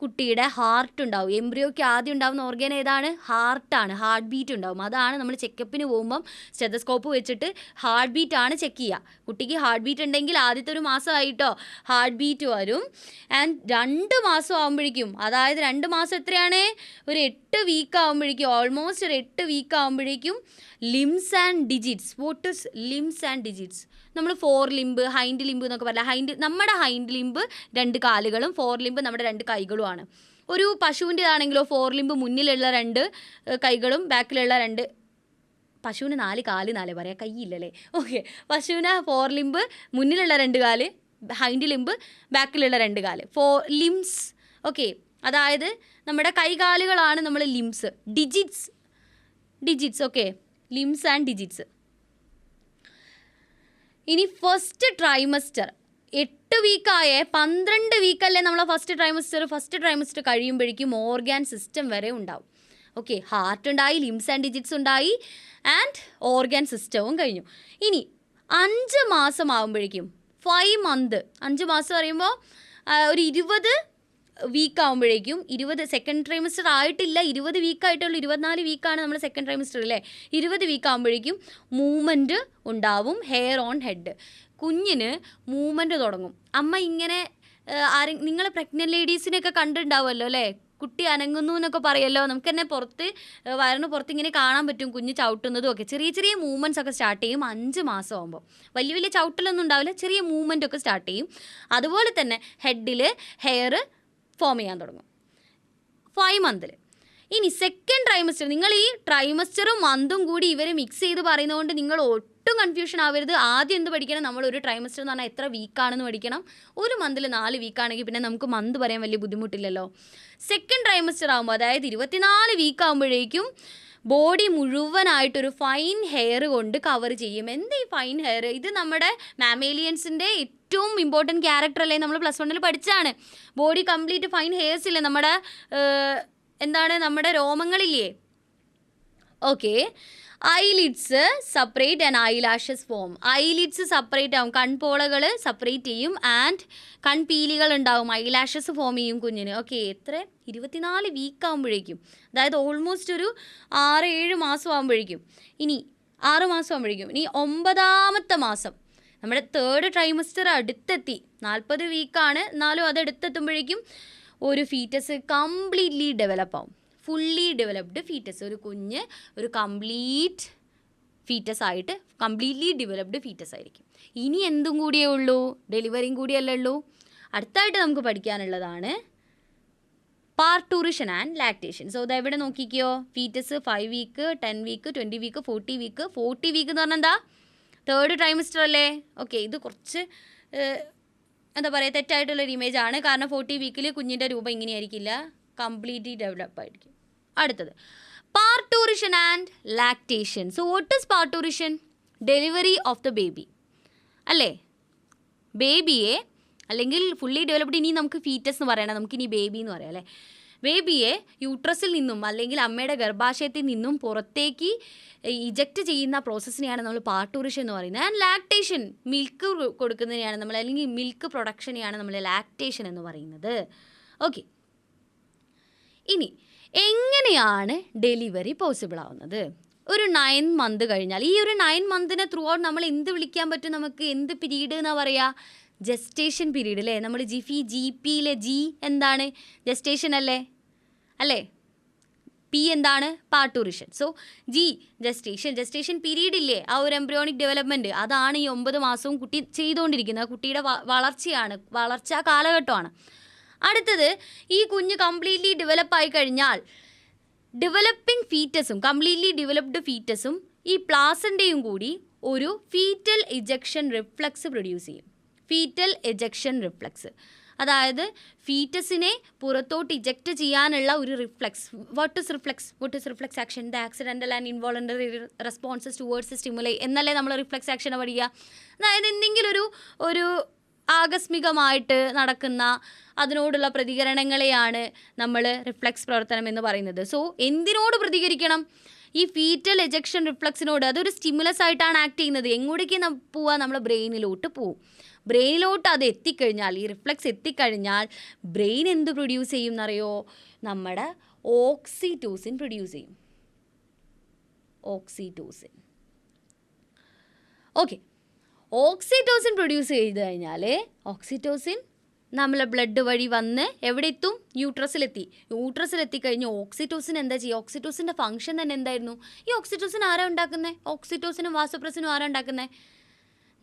കുട്ടിയുടെ ഹാർട്ട് ഉണ്ടാവും. എംബ്രിയോയ്ക്ക് ആദ്യം ഉണ്ടാകുന്ന ഓർഗൻ ഏതാണ്? ഹാർട്ടാണ്. ഹാർട്ട് ബീറ്റ് ഉണ്ടാവും. അതാണ് നമ്മൾ ചെക്കപ്പിന് പോകുമ്പം സ്റ്റെതസ്കോപ്പ് വെച്ചിട്ട് ഹാർട്ട് ബീറ്റാണ് ചെക്ക് ചെയ്യുക. കുട്ടിക്ക് ഹാർട്ട് ബീറ്റ് ഉണ്ടെങ്കിൽ ആദ്യത്തെ ഒരു മാസമായിട്ടോ ഹാർട്ട് ബീറ്റ് വരും. ആൻഡ് 2 മാസം ആകുമ്പോഴേക്കും, അതായത് 2 മാസം എത്രയാണ്? ഒരു 8 വീക്ക് ആകുമ്പോഴേക്കും, ഓൾമോസ്റ്റ് ഒരു 8 വീക്ക് ആകുമ്പോഴേക്കും limbs and digits. What is limbs and digits? നമ്മൾ 4 ലിംബ്, ഹൈൻഡ് ലിംബ് എന്നൊക്കെ പറഞ്ഞാൽ നമ്മുടെ ഹൈൻഡ് ലിംബ് 2 കാലുകളും 4 ലിംബ് നമ്മുടെ 2 കൈകളുമാണ്. ഒരു പശുവിൻ്റെതാണെങ്കിലോ 4 ലിംബ് മുന്നിലുള്ള 2 കൈകളും ബാക്കിലുള്ള 2, പശുവിന് 4 കാല് 4 പറയാം, കൈയില്ലല്ലേ? ഓക്കെ, പശുവിന് 4 ലിംബ് മുന്നിലുള്ള 2 കാല്, ഹൈൻഡ് ലിംബ് ബാക്കിലുള്ള 2 കാല്, 4 ലിംസ്. ഓക്കെ, അതായത് നമ്മുടെ കൈകാലുകളാണ് നമ്മൾ limbs. Digits okay, limbs and digits. ഇനി ഫസ്റ്റ് ട്രൈമസ്റ്റർ 8 വീക്കായ 12 വീക്കല്ലേ നമ്മളെ ഫസ്റ്റ് ട്രൈമസ്റ്റർ കഴിയുമ്പോഴേക്കും ഓർഗാൻ സിസ്റ്റം വരെ ഉണ്ടാവും. ഓക്കെ, ഹാർട്ട് ഉണ്ടായി, ലിംസ് ആൻഡ് ഡിജിറ്റ്സ് ഉണ്ടായി, ആൻഡ് ഓർഗാൻ സിസ്റ്റവും കഴിഞ്ഞു. ഇനി 5 മാസം ആകുമ്പോഴേക്കും, 5 മന്ത്, 5 മാസം പറയുമ്പോൾ ഒരു 20 വീക്ക് ആകുമ്പോഴേക്കും, 20 സെക്കൻഡ് ട്രൈമസ്റ്റർ ആയിട്ടില്ല, 20 വീക്കായിട്ടുള്ളൂ. 24 വീക്കാണ് നമ്മൾ സെക്കൻഡ് ട്രൈമസ്റ്റർ അല്ലേ? 20 വീക്ക് ആകുമ്പോഴേക്കും മൂവ്മെൻറ്റ് ഉണ്ടാവും. ഹെയർ ഓൺ ഹെഡ്, കുഞ്ഞിന് മൂവ്മെൻറ്റ് തുടങ്ങും. അമ്മ ഇങ്ങനെ നിങ്ങൾ പ്രഗ്നൻറ്റ് ലേഡീസിനെയൊക്കെ കണ്ടിട്ടുണ്ടാവുമല്ലോ അല്ലേ? കുട്ടി അനങ്ങുന്നു എന്നൊക്കെ പറയുമല്ലോ. നമുക്ക് തന്നെ വയറിന് പുറത്ത് ഇങ്ങനെ കാണാൻ പറ്റും കുഞ്ഞ് ചവിട്ടുന്നതും ഒക്കെ. ചെറിയ മൂവ്മെൻറ്റ്സ് ഒക്കെ സ്റ്റാർട്ട് ചെയ്യും 5 മാസം ആകുമ്പോൾ. വലിയ ചവിട്ടലൊന്നും ഉണ്ടാവില്ല, ചെറിയ മൂവ്മെൻ്റ് ഒക്കെ സ്റ്റാർട്ട് ചെയ്യും. അതുപോലെ തന്നെ ഹെഡിൽ ഹെയർ ഫോം ചെയ്യാൻ തുടങ്ങും 5 മന്തിൽ. ഇനി സെക്കൻഡ് ട്രൈമസ്റ്റർ, നിങ്ങൾ ഈ ട്രൈമസ്റ്ററും മന്തും കൂടി ഇവർ മിക്സ് ചെയ്ത് പറയുന്നതുകൊണ്ട് നിങ്ങൾ ഒട്ടും കൺഫ്യൂഷൻ ആവരുത്. ആദ്യം എന്ത് പഠിക്കണം? നമ്മൾ ഒരു ട്രൈമസ്റ്റർ എന്ന് പറഞ്ഞാൽ എത്ര വീക്കാണെന്ന് പഠിക്കണം. ഒരു മന്തിൽ 4 വീക്കാണെങ്കിൽ പിന്നെ നമുക്ക് മന്ത് പറയാൻ വലിയ ബുദ്ധിമുട്ടില്ലല്ലോ. സെക്കൻഡ് ട്രൈമസ്റ്റർ ആകുമ്പോൾ, അതായത് 24 വീക്ക് ആകുമ്പോഴേക്കും ബോഡി മുഴുവനായിട്ടൊരു ഫൈൻ ഹെയർ കൊണ്ട് കവർ ചെയ്യും. എന്താ ഈ ഫൈൻ ഹെയർ? ഇത് നമ്മുടെ മാമേലിയൻസിൻ്റെ ഏറ്റവും ഇമ്പോർട്ടൻറ്റ് ക്യാരക്ടർ അല്ലേ? നമ്മൾ +1 പഠിച്ചാണ്. ബോഡി കംപ്ലീറ്റ് ഫൈൻ ഹെയർസ് ഇല്ലേ? നമ്മുടെ രോമങ്ങളില്ലേ? Okay, eyelids separate and eyelashes form. Eyelids separate ആവും, കൺപോളകൾ സെപ്പറേറ്റ് ചെയ്യും, ആൻഡ് കൺപീലികൾ ഉണ്ടാവും, ഐലാഷസ് ഫോം ചെയ്യും കുഞ്ഞിന്. ഓക്കെ, 24 വീക്ക് ആകുമ്പോഴേക്കും, അതായത് ഓൾമോസ്റ്റ് ഒരു 6-7 മാസം ആകുമ്പോഴേക്കും, ഇനി 6 മാസം ആകുമ്പോഴേക്കും, ഇനി 9ാമത്തെ മാസം നമ്മുടെ 3rd ട്രൈമസ്റ്റർ അടുത്തെത്തി. 40 വീക്കാണ്, എന്നാലും അത് അടുത്തെത്തുമ്പോഴേക്കും ഒരു ഫീറ്റസ് കംപ്ലീറ്റ്ലി ഡെവലപ്പ് ആവും. ഫുള്ളി ഡെവലപ്ഡ് ഫീറ്റസ്, ഒരു കുഞ്ഞ് ഒരു കംപ്ലീറ്റ്ലി ഡെവലപ്ഡ് ഫീറ്റസ് ആയിരിക്കും. ഇനി എന്തും കൂടിയേ ഉള്ളൂ? ഡെലിവറിയും കൂടിയല്ലേ ഉള്ളൂ. അടുത്തായിട്ട് നമുക്ക് പഠിക്കാനുള്ളതാണ് പാർട്ടൂറിഷൻ ആൻഡ് ലാക്ടേഷൻ. സോ ഇതെവിടെ നോക്കിക്കോ, foetus 5 week, 10 week, 20 week, 40 week. 40 week എന്ന് പറഞ്ഞാൽ എന്താ? 3rd ട്രൈമസ്റ്റർ അല്ലേ? ഓക്കെ, ഇത് കുറച്ച് എന്താ പറയുക, തെറ്റായിട്ടുള്ളൊരു ഇമേജ് ആണ്. കാരണം 40 വീക്കിൽ കുഞ്ഞിൻ്റെ രൂപം ഇങ്ങനെയായിരിക്കില്ല, കംപ്ലീറ്റ്ലി ഡെവലപ്പ് ആയിരിക്കും. അടുത്തത് parturition and lactation. So what is parturition? Delivery of the baby അല്ലേ? ബേബിയെ, അല്ലെങ്കിൽ ഫുള്ളി ഡെവലപ്ഡ്, ഇനി നമുക്ക് ഫീറ്റസ് എന്ന് പറയണം, നമുക്കിനി ബേബി എന്ന് പറയാം അല്ലേ? ബേബിയെ യൂട്രസിൽ നിന്നും അല്ലെങ്കിൽ അമ്മയുടെ ഗർഭാശയത്തിൽ നിന്നും പുറത്തേക്ക് ഇജക്റ്റ് ചെയ്യുന്ന പ്രോസസ്സിനെയാണ് നമ്മൾ പാർട്ടൂറിഷൻ എന്ന് പറയുന്നത്. ആൻഡ് ലാക്ടേഷൻ, മിൽക്ക് കൊടുക്കുന്നതിനെയാണ് നമ്മൾ, അല്ലെങ്കിൽ മിൽക്ക് പ്രൊഡക്ഷനെയാണ് നമ്മൾ ലാക്ടേഷൻ എന്ന് പറയുന്നത്. ഓക്കെ, ഇനി എങ്ങനെയാണ് ഡെലിവറി പോസിബിൾ ആവുന്നത്? ഒരു 9 മന്ത് കഴിഞ്ഞാൽ, ഈ ഒരു 9 മന്തിനെ ത്രൂ ഔട്ട് നമ്മൾ എന്ത് വിളിക്കാൻ പറ്റും? നമുക്ക് എന്ത് പീരീഡ് എന്നാണ് പറയുക? ജസ്റ്റേഷൻ പീരീഡ് അല്ലേ? നമ്മൾ GPയിലെ ജി എന്താണ്? ജസ്റ്റേഷൻ അല്ലേ? പി എന്താണ്? പാർട്ടൂറിഷൻ. സോ ജസ്റ്റേഷൻ പീരീഡ് ഇല്ലേ? ആ ഒരു എംബ്രിയോണിക് ഡെവലപ്മെൻറ്റ്, അതാണ് ഈ 9 മാസവും കുട്ടി ചെയ്തുകൊണ്ടിരിക്കുന്നത്. കുട്ടിയുടെ വളർച്ചാ കാലഘട്ടമാണ്. അടുത്തത്, ഈ കുഞ്ഞ് കംപ്ലീറ്റ്ലി ഡെവലപ്പായി കഴിഞ്ഞാൽ കംപ്ലീറ്റ്ലി ഡെവലപ്ഡ് ഫീറ്റസും ഈ പ്ലാസൻ്റെയും കൂടി ഒരു ഫീറ്റൽ ഇജക്ഷൻ റിഫ്ലക്സ് പ്രൊഡ്യൂസ് ചെയ്യും. ഫീറ്റൽ എജക്ഷൻ റിഫ്ലക്സ്, അതായത് ഫീറ്റസിനെ പുറത്തോട്ട് ഇജക്റ്റ് ചെയ്യാനുള്ള ഒരു reflex. What is reflex action? The accidental and involuntary responses towards stimuli എന്നല്ലേ നമ്മൾ റിഫ്ലെക്സ് ആക്ഷനെ പഠിക്കുക. അതായത് എന്തെങ്കിലും ഒരു ആകസ്മികമായിട്ട് നടക്കുന്ന അതിനോടുള്ള പ്രതികരണങ്ങളെയാണ് നമ്മൾ റിഫ്ലെക്സ് പ്രവർത്തനം എന്ന് പറയുന്നത്. സോ എന്തിനോട് പ്രതികരിക്കണം? ഈ ഫീറ്റൽ എജക്ഷൻ റിഫ്ലക്സിനോട്. അതൊരു സ്റ്റിമുലസ് ആയിട്ടാണ് ആക്ട് ചെയ്യുന്നത്. എങ്ങോട്ടേക്ക് പോവുക? നമ്മളെ ബ്രെയിനിലോട്ട് പോവും. ബ്രെയിനിലോട്ട് അത് എത്തിക്കഴിഞ്ഞാൽ, ഈ റിഫ്ലക്സ് എത്തിക്കഴിഞ്ഞാൽ ബ്രെയിൻ എന്ത് പ്രൊഡ്യൂസ് ചെയ്യും എന്നറിയോ? നമ്മുടെ ഓക്സിറ്റോസിൻ പ്രൊഡ്യൂസ് ചെയ്യും. ഓക്സിറ്റോസിൻ. ഓക്കെ, ഓക്സിറ്റോസിൻ പ്രൊഡ്യൂസ് ചെയ്ത് കഴിഞ്ഞാൽ ഓക്സിറ്റോസിൻ നമ്മളെ ബ്ലഡ് വഴി വന്ന് എവിടെ എത്തും? യൂട്രസിലെത്തിക്കഴിഞ്ഞ് ഓക്സിറ്റോസിൻ എന്താ ചെയ്യുക? ഓക്സിറ്റോസിൻ്റെ ഫംഗ്ഷൻ തന്നെ എന്തായിരുന്നു? ഈ ഓക്സിറ്റോസിൻ ആരാ ഉണ്ടാക്കുന്നത്? ഓക്സിറ്റോസിനും വാസോപ്രസിനും ആരാ ഉണ്ടാക്കുന്നത്?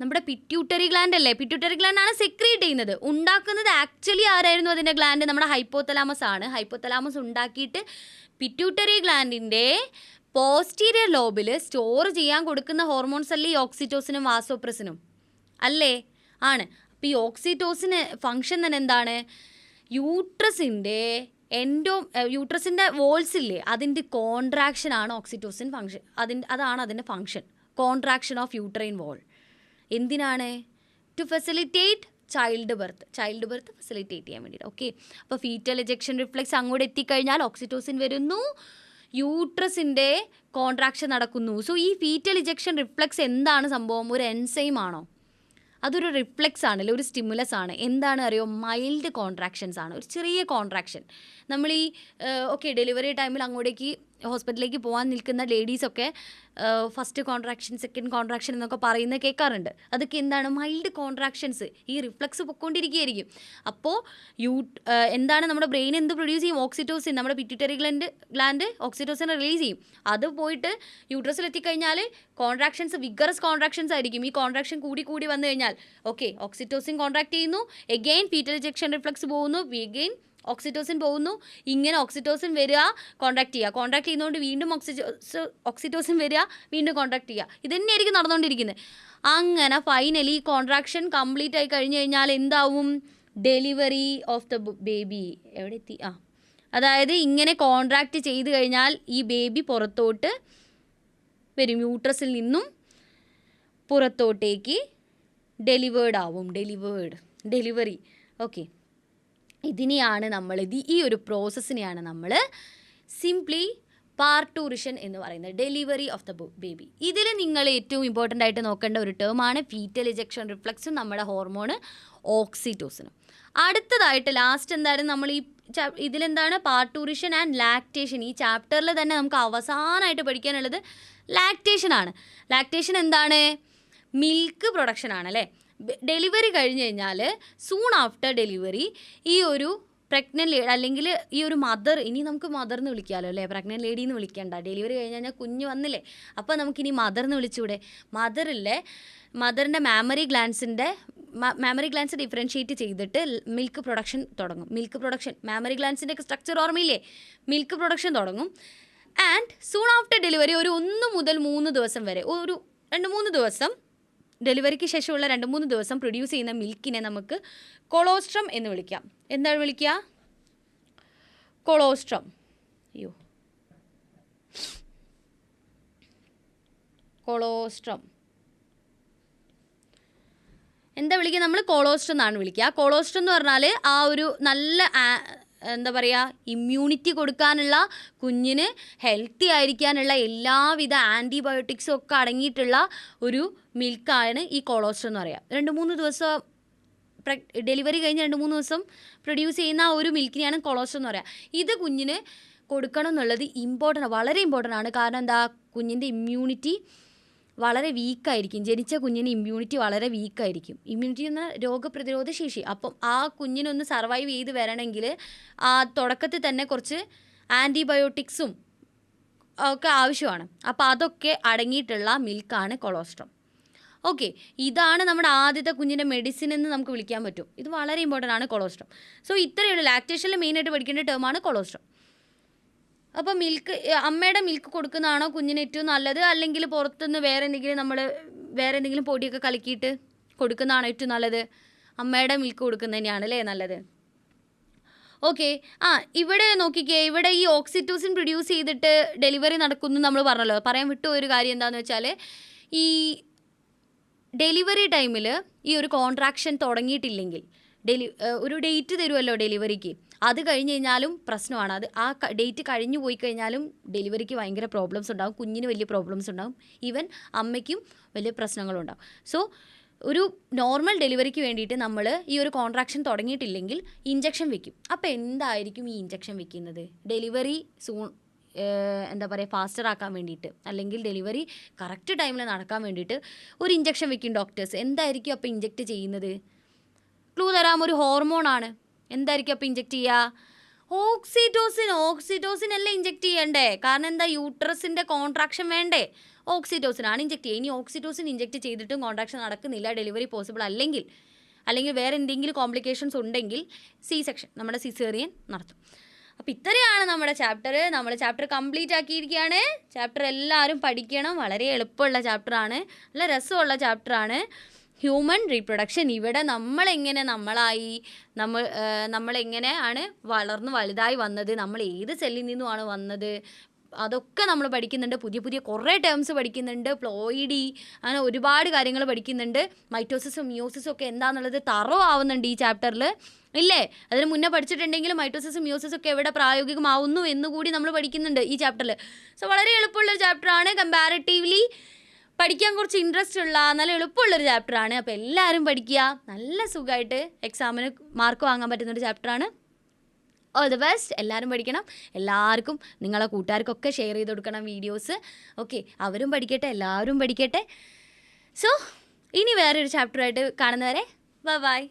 നമ്മുടെ പിറ്റ്യൂട്ടറി ഗ്ലാൻഡ് അല്ലേ? പിറ്റ്യൂട്ടറി ഗ്ലാൻഡ് ആണ് സെക്രീറ്റ് ചെയ്യുന്നത്. ഉണ്ടാക്കുന്നത് ആക്ച്വലി ആരായിരുന്നു? അതിൻ്റെ ഗ്ലാൻഡ് നമ്മുടെ ഹൈപ്പോതലാമസ് ആണ്. ഹൈപ്പോതലാമസ് ഉണ്ടാക്കിയിട്ട് പിറ്റ്യൂട്ടറി ഗ്ലാൻഡിൻ്റെ പോസ്റ്റീരിയർ ലോബിൽ സ്റ്റോർ ചെയ്യാൻ കൊടുക്കുന്ന ഹോർമോൺസ് അല്ലേ ഈ ഓക്സിറ്റോസിനും വാസോപ്രസിനും? അല്ലേ? ആണ്. അപ്പോൾ ഈ ഓക്സിറ്റോസിന് ഫംഗ്ഷൻ തന്നെ എന്താണ്? യൂട്രസിൻ്റെ വോൾസ് ഇല്ലേ, അതിൻ്റെ കോൺട്രാക്ഷനാണ് ഓക്സിറ്റോസിൻ ഫംഗ്ഷൻ. അതാണ് അതിൻ്റെ function, contraction of uterine wall. എന്തിനാണ്? To facilitate child birth facilitate ചെയ്യാൻ വേണ്ടിയിട്ട്. ഓക്കെ, അപ്പോൾ ഫീറ്റൽ എജക്ഷൻ റിഫ്ലെക്സ് അങ്ങോട്ട് എത്തിക്കഴിഞ്ഞാൽ ഓക്സിറ്റോസിൻ വരുന്നു, യൂട്രസിൻ്റെ കോൺട്രാക്ഷൻ നടക്കുന്നു. സോ ഈ ഫീറ്റൽ ഇജക്ഷൻ റിഫ്ലെക്സ് എന്താണ് സംഭവം? ഒരു എൻസൈം ആണോ? അതൊരു റിഫ്ലെക്സ് ആണല്ലോ, ഒരു സ്റ്റിമുലസ് ആണ്. എന്താണ് അറിയോ? മൈൽഡ് കോൺട്രാക്ഷൻസ് ആണ്, ഒരു ചെറിയ കോൺട്രാക്ഷൻ. നമ്മൾ ഈ ഡെലിവറി ടൈമിൽ അങ്ങോട്ടേക്ക് ഹോസ്പിറ്റലിലേക്ക് പോകാൻ നിൽക്കുന്ന ലേഡീസൊക്കെ ഫസ്റ്റ് കോൺട്രാക്ഷൻ, സെക്കൻഡ് കോൺട്രാക്ഷൻ എന്നൊക്കെ പറയുന്നത് കേൾക്കാറുണ്ട്. അതൊക്കെ എന്താണ്? Mild contractions. ഈ റിഫ്ലെക്സ് പൊയ്ക്കൊണ്ടിരിക്കുകയായിരിക്കും. അപ്പോൾ എന്താണ് നമ്മുടെ ബ്രെയിൻ എന്ത് പ്രൊഡ്യൂസ് ചെയ്യും? ഓക്സിറ്റോസിൻ. നമ്മുടെ പിറ്റ്യൂട്ടറി ഗ്ലാൻഡ് ഓക്സിറ്റോസിൻ റിലീസ് ചെയ്യും. അത് പോയിട്ട് യൂട്രസിലെത്തിക്കഴിഞ്ഞാൽ കോൺട്രാക്ഷൻസ്, വിഗറസ് കോൺട്രാക്ഷൻസ് ആയിരിക്കും. ഈ കോൺട്രാക്ഷൻ കൂടി വന്നു കഴിഞ്ഞാൽ ഓക്സിറ്റോസിൻ കോൺട്രാക്ട് ചെയ്യുന്നു, എഗെയിൻ ഫീറ്റൽ ഇജക്ഷൻ റിഫ്ലെക്സ് പോകുന്നു, എഗെയിൻ ഓക്സിറ്റോസിൻ പോകുന്നു. ഇങ്ങനെ ഓക്സിറ്റോസിൻ വരിക, കോൺട്രാക്ട് ചെയ്യുന്നതുകൊണ്ട് വീണ്ടും ഓക്സിറ്റോസിൻ വരിക, വീണ്ടും കോൺട്രാക്ട് ചെയ്യുക. ഇതന്നെയായിരിക്കും നടന്നുകൊണ്ടിരിക്കുന്നത്. അങ്ങനെ ഫൈനലി കോൺട്രാക്ഷൻ കംപ്ലീറ്റ് ആയി കഴിഞ്ഞ് കഴിഞ്ഞാൽ എന്താവും? Delivery of the baby. എവിടെ എത്തി? അതായത് ഇങ്ങനെ കോൺട്രാക്ട് ചെയ്ത് കഴിഞ്ഞാൽ ഈ ബേബി പുറത്തോട്ട് വരും. യൂട്രസിൽ നിന്നും പുറത്തോട്ടേക്ക് ഡെലിവേർഡ് ആവും. ഡെലിവറി. ഓക്കെ, ഇതിനെയാണ് നമ്മൾ, ഈ ഒരു പ്രോസസ്സിനെയാണ് നമ്മൾ സിംപ്ലി പാർട്ടൂറിഷൻ എന്ന് പറയുന്നത്, ഡെലിവറി ഓഫ് ദ ബേബി. ഇതിൽ നിങ്ങൾ ഏറ്റവും ഇമ്പോർട്ടൻ്റ് ആയിട്ട് നോക്കേണ്ട ഒരു ടേമാണ് ഫീറ്റൽ ഇജക്ഷൻ റിഫ്ലെക്സും നമ്മുടെ ഹോർമോൺ ഓക്സിറ്റോസിനും. അടുത്തതായിട്ട് ലാസ്റ്റ് എന്തായാലും നമ്മൾ ഇതിലെന്താണ്? പാർട്ടൂറിഷൻ ആൻഡ് ലാക്ടേഷൻ. ഈ ചാപ്റ്ററിൽ തന്നെ നമുക്ക് അവസാനമായിട്ട് പഠിക്കാനുള്ളത് ലാക്ടേഷൻ ആണ്. ലാക്ടേഷൻ എന്താണ്? മിൽക്ക് പ്രൊഡക്ഷൻ ആണല്ലേ. ഡെലിവറി കഴിഞ്ഞ് കഴിഞ്ഞാൽ സൂൺ ആഫ്റ്റർ ഡെലിവറി ഈ ഒരു പ്രഗ്നൻറ്റ് ലേഡി അല്ലെങ്കിൽ ഈ ഒരു മദർ, ഇനി നമുക്ക് മദർ എന്ന് വിളിക്കാമല്ലോ അല്ലേ, പ്രഗ്നൻറ്റ് ലേഡി എന്ന് വിളിക്കേണ്ട. ഡെലിവറി കഴിഞ്ഞ് കഴിഞ്ഞാൽ കുഞ്ഞ് വന്നില്ലേ, അപ്പോൾ നമുക്കിനി മദർ എന്ന് വിളിച്ചുകൂടെ? മദറിൻ്റെ മാമറി ഗ്ലാൻസ് ഡിഫറൻഷ്യേറ്റ് ചെയ്തിട്ട് മിൽക്ക് പ്രൊഡക്ഷൻ തുടങ്ങും. മാമറി ഗ്ലാൻസിൻ്റെ ഒക്കെ സ്ട്രക്ചർ ഓർമ്മയില്ലേ? മിൽക്ക് പ്രൊഡക്ഷൻ തുടങ്ങും. ആൻഡ് സൂൺ ആഫ്റ്റർ ഡെലിവറി ഒരു 1 മുതൽ 3 ദിവസം വരെ, ഒരു 2-3 ദിവസം, ഡെലിവറിക്ക് ശേഷമുള്ള 2-3 ദിവസം പ്രൊഡ്യൂസ് ചെയ്യുന്ന മിൽക്കിനെ നമുക്ക് കൊളോസ്ട്രം എന്ന് വിളിക്കാം. എന്താണ് വിളിക്കുക? കൊളോസ്ട്രം. എന്താ വിളിക്കുക? നമ്മൾ കൊളോസ്ട്രം എന്നാണ് വിളിക്കുക. കൊളോസ്ട്രം എന്ന് പറഞ്ഞാൽ ആ ഒരു നല്ല എന്താ പറയുക, ഇമ്മ്യൂണിറ്റി കൊടുക്കാനുള്ള, കുഞ്ഞിന് ഹെൽത്തി ആയിരിക്കാനുള്ള എല്ലാവിധ ആൻറ്റിബയോട്ടിക്സും ഒക്കെ അടങ്ങിയിട്ടുള്ള ഒരു മിൽക്കാണ് ഈ കൊളോസ്ട്രം എന്ന് പറയുക. 2-3 ദിവസം ഡെലിവറി കഴിഞ്ഞ് 2-3 ദിവസം പ്രൊഡ്യൂസ് ചെയ്യുന്ന ആ ഒരു മിൽക്കിനെയാണ് കൊളോസ്ട്രം എന്ന് പറയുക. ഇത് കുഞ്ഞിന് കൊടുക്കണം എന്നുള്ളത് വളരെ ഇമ്പോർട്ടൻ്റ് ആണ്. കാരണം എന്താ? കുഞ്ഞിൻ്റെ ഇമ്മ്യൂണിറ്റി വളരെ വീക്കായിരിക്കും. ജനിച്ച കുഞ്ഞിന് ഇമ്മ്യൂണിറ്റി വളരെ വീക്കായിരിക്കും. ഇമ്മ്യൂണിറ്റി എന്ന രോഗപ്രതിരോധ ശേഷി. അപ്പം ആ കുഞ്ഞിനൊന്ന് സർവൈവ് ചെയ്ത് വരണമെങ്കിൽ ആ തുടക്കത്തിൽ തന്നെ കുറച്ച് ആൻറ്റിബയോട്ടിക്സും ഒക്കെ ആവശ്യമാണ്. അപ്പോൾ അതൊക്കെ അടങ്ങിയിട്ടുള്ള മിൽക്കാണ് കൊളോസ്ട്രം. ഓക്കെ, ഇതാണ് നമ്മുടെ ആദ്യത്തെ കുഞ്ഞിൻ്റെ മെഡിസിൻ എന്ന് നമുക്ക് വിളിക്കാൻ പറ്റും. ഇത് വളരെ ഇമ്പോർട്ടൻ്റ് ആണ് കൊളോസ്ട്രം. സോ ഇത്രയുള്ള ലാക്ടേഷനിൽ മെയിനായിട്ട് പഠിക്കേണ്ട ടേമാണ് കൊളോസ്ട്രം. അപ്പോൾ അമ്മയുടെ മിൽക്ക് കൊടുക്കുന്നതാണോ കുഞ്ഞിന് ഏറ്റവും നല്ലത്, അല്ലെങ്കിൽ പുറത്തുനിന്ന് വേറെ എന്തെങ്കിലും പൊടിയൊക്കെ കലക്കിയിട്ട് കൊടുക്കുന്നതാണോ ഏറ്റവും നല്ലത്? അമ്മയുടെ മിൽക്ക് കൊടുക്കുന്നത് തന്നെയാണ് അല്ലേ നല്ലത്. ഓക്കെ. ഇവിടെ നോക്കിക്കേ, ഇവിടെ ഈ ഓക്സിറ്റോസിൻ പ്രൊഡ്യൂസ് ചെയ്തിട്ട് ഡെലിവറി നടക്കുന്നു നമ്മൾ പറഞ്ഞല്ലോ. പറയാൻ വിട്ടു ഒരു കാര്യം എന്താണെന്ന് വെച്ചാൽ, ഈ ഡെലിവറി ടൈമിൽ ഈ ഒരു കോൺട്രാക്ഷൻ തുടങ്ങിയിട്ടില്ലെങ്കിൽ ഒരു ഡേറ്റ് തരുമല്ലോ ഡെലിവറിക്ക്, അത് കഴിഞ്ഞ് കഴിഞ്ഞാലും പ്രശ്നമാണ്. അത് ആ ഡേറ്റ് കഴിഞ്ഞു പോയി കഴിഞ്ഞാലും ഡെലിവറിക്ക് ഭയങ്കര പ്രോബ്ലംസ് ഉണ്ടാകും, കുഞ്ഞിന് വലിയ പ്രോബ്ലംസ് ഉണ്ടാകും, ഈവൻ അമ്മയ്ക്കും വലിയ പ്രശ്നങ്ങളുണ്ടാകും. സോ ഒരു നോർമൽ ഡെലിവറിക്ക് വേണ്ടിയിട്ട് നമ്മൾ ഈ ഒരു കോൺട്രാക്ഷൻ തുടങ്ങിയിട്ടില്ലെങ്കിൽ ഇഞ്ചക്ഷൻ വെക്കും. അപ്പോൾ എന്തായിരിക്കും ഈ ഇഞ്ചക്ഷൻ വെക്കുന്നത്? ഡെലിവറി എന്താ പറയുക, ഫാസ്റ്റർ ആക്കാൻ വേണ്ടിയിട്ട്, അല്ലെങ്കിൽ ഡെലിവറി കറക്റ്റ് ടൈമിൽ നടക്കാൻ വേണ്ടിയിട്ട് ഒരു ഇഞ്ചക്ഷൻ വെക്കും ഡോക്ടേഴ്സ്. എന്തായിരിക്കും അപ്പോൾ ഇഞ്ചക്റ്റ് ചെയ്യുന്നത്? ക്ലൂ തരാം, ഒരു ഹോർമോണാണ്. എന്തായിരിക്കും അപ്പോൾ ഇഞ്ചക്റ്റ് ചെയ്യുക? ഓക്സിറ്റോസിൻ അല്ലേ ഇഞ്ചക്റ്റ് ചെയ്യണ്ടേ? കാരണം എന്താ, യൂട്രസിൻ്റെ കോൺട്രാക്ഷൻ വേണ്ടേ? ഓക്സിറ്റോസിനാണ് ഇഞ്ചക്റ്റ് ചെയ്യുക. ഇനി ഓക്സിറ്റോസിൻ ഇഞ്ചക്റ്റ് ചെയ്തിട്ടും കോൺട്രാക്ഷൻ നടക്കുന്നില്ല, ഡെലിവറി പോസിബിൾ അല്ലെങ്കിൽ വേറെ എന്തെങ്കിലും കോംപ്ലിക്കേഷൻസ് ഉണ്ടെങ്കിൽ സെക്ഷൻ, നമ്മുടെ സിസേറിയൻ നടത്തും. അപ്പോൾ ഇത്രയാണ് നമ്മുടെ ചാപ്റ്റർ. നമ്മൾ ചാപ്റ്റർ കംപ്ലീറ്റ് ആക്കിയിരിക്കുകയാണ്. ചാപ്റ്റർ എല്ലാവരും പഠിക്കണം. വളരെ എളുപ്പമുള്ള ചാപ്റ്ററാണ്, നല്ല രസമുള്ള ചാപ്റ്ററാണ്. Human reproduction. ഇവിടെ നമ്മളെങ്ങനെയാണ് വളർന്ന് വലുതായി വന്നത്, നമ്മൾ ഏത് സെല്ലിൽ നിന്നുമാണ് വന്നത്, അതൊക്കെ നമ്മൾ പഠിക്കുന്നുണ്ട്. പുതിയ കുറേ ടേംസ് പഠിക്കുന്നുണ്ട്. പ്ലോയിഡി, അങ്ങനെ ഒരുപാട് കാര്യങ്ങൾ പഠിക്കുന്നുണ്ട്. മൈറ്റോസിസും മിയോസിസും ഒക്കെ എന്താണെന്നുള്ളത് ആവുന്നുണ്ട് ഈ ചാപ്റ്ററിൽ, ഇല്ലേ? അതിന് മുന്നേ പഠിച്ചിട്ടുണ്ടെങ്കിലും മൈറ്റോസിസും മിയോസിസും ഒക്കെ എവിടെ പ്രായോഗികമാവുന്നു എന്നുകൂടി നമ്മൾ പഠിക്കുന്നുണ്ട് ഈ ചാപ്റ്ററിൽ. സോ വളരെ എളുപ്പമുള്ളൊരു ചാപ്റ്ററാണ്. കമ്പാരിറ്റീവ്ലി പഠിക്കാൻ കുറച്ച് ഇൻട്രസ്റ്റ് ഉള്ള നല്ല എളുപ്പമുള്ളൊരു ചാപ്റ്ററാണ്. അപ്പോൾ എല്ലാവരും പഠിക്കുക. നല്ല സുഖമായിട്ട് എക്സാമിന് മാർക്ക് വാങ്ങാൻ പറ്റുന്നൊരു ചാപ്റ്ററാണ്. All the best. എല്ലാവരും പഠിക്കണം. എല്ലാവർക്കും നിങ്ങളെ കൂട്ടുകാർക്കൊക്കെ ഷെയർ ചെയ്ത് കൊടുക്കണം വീഡിയോസ്. ഓക്കെ, അവരും പഠിക്കട്ടെ, എല്ലാവരും പഠിക്കട്ടെ. സോ ഇനി വേറൊരു ചാപ്റ്ററായിട്ട് കാണുന്നവരെ ബൈ.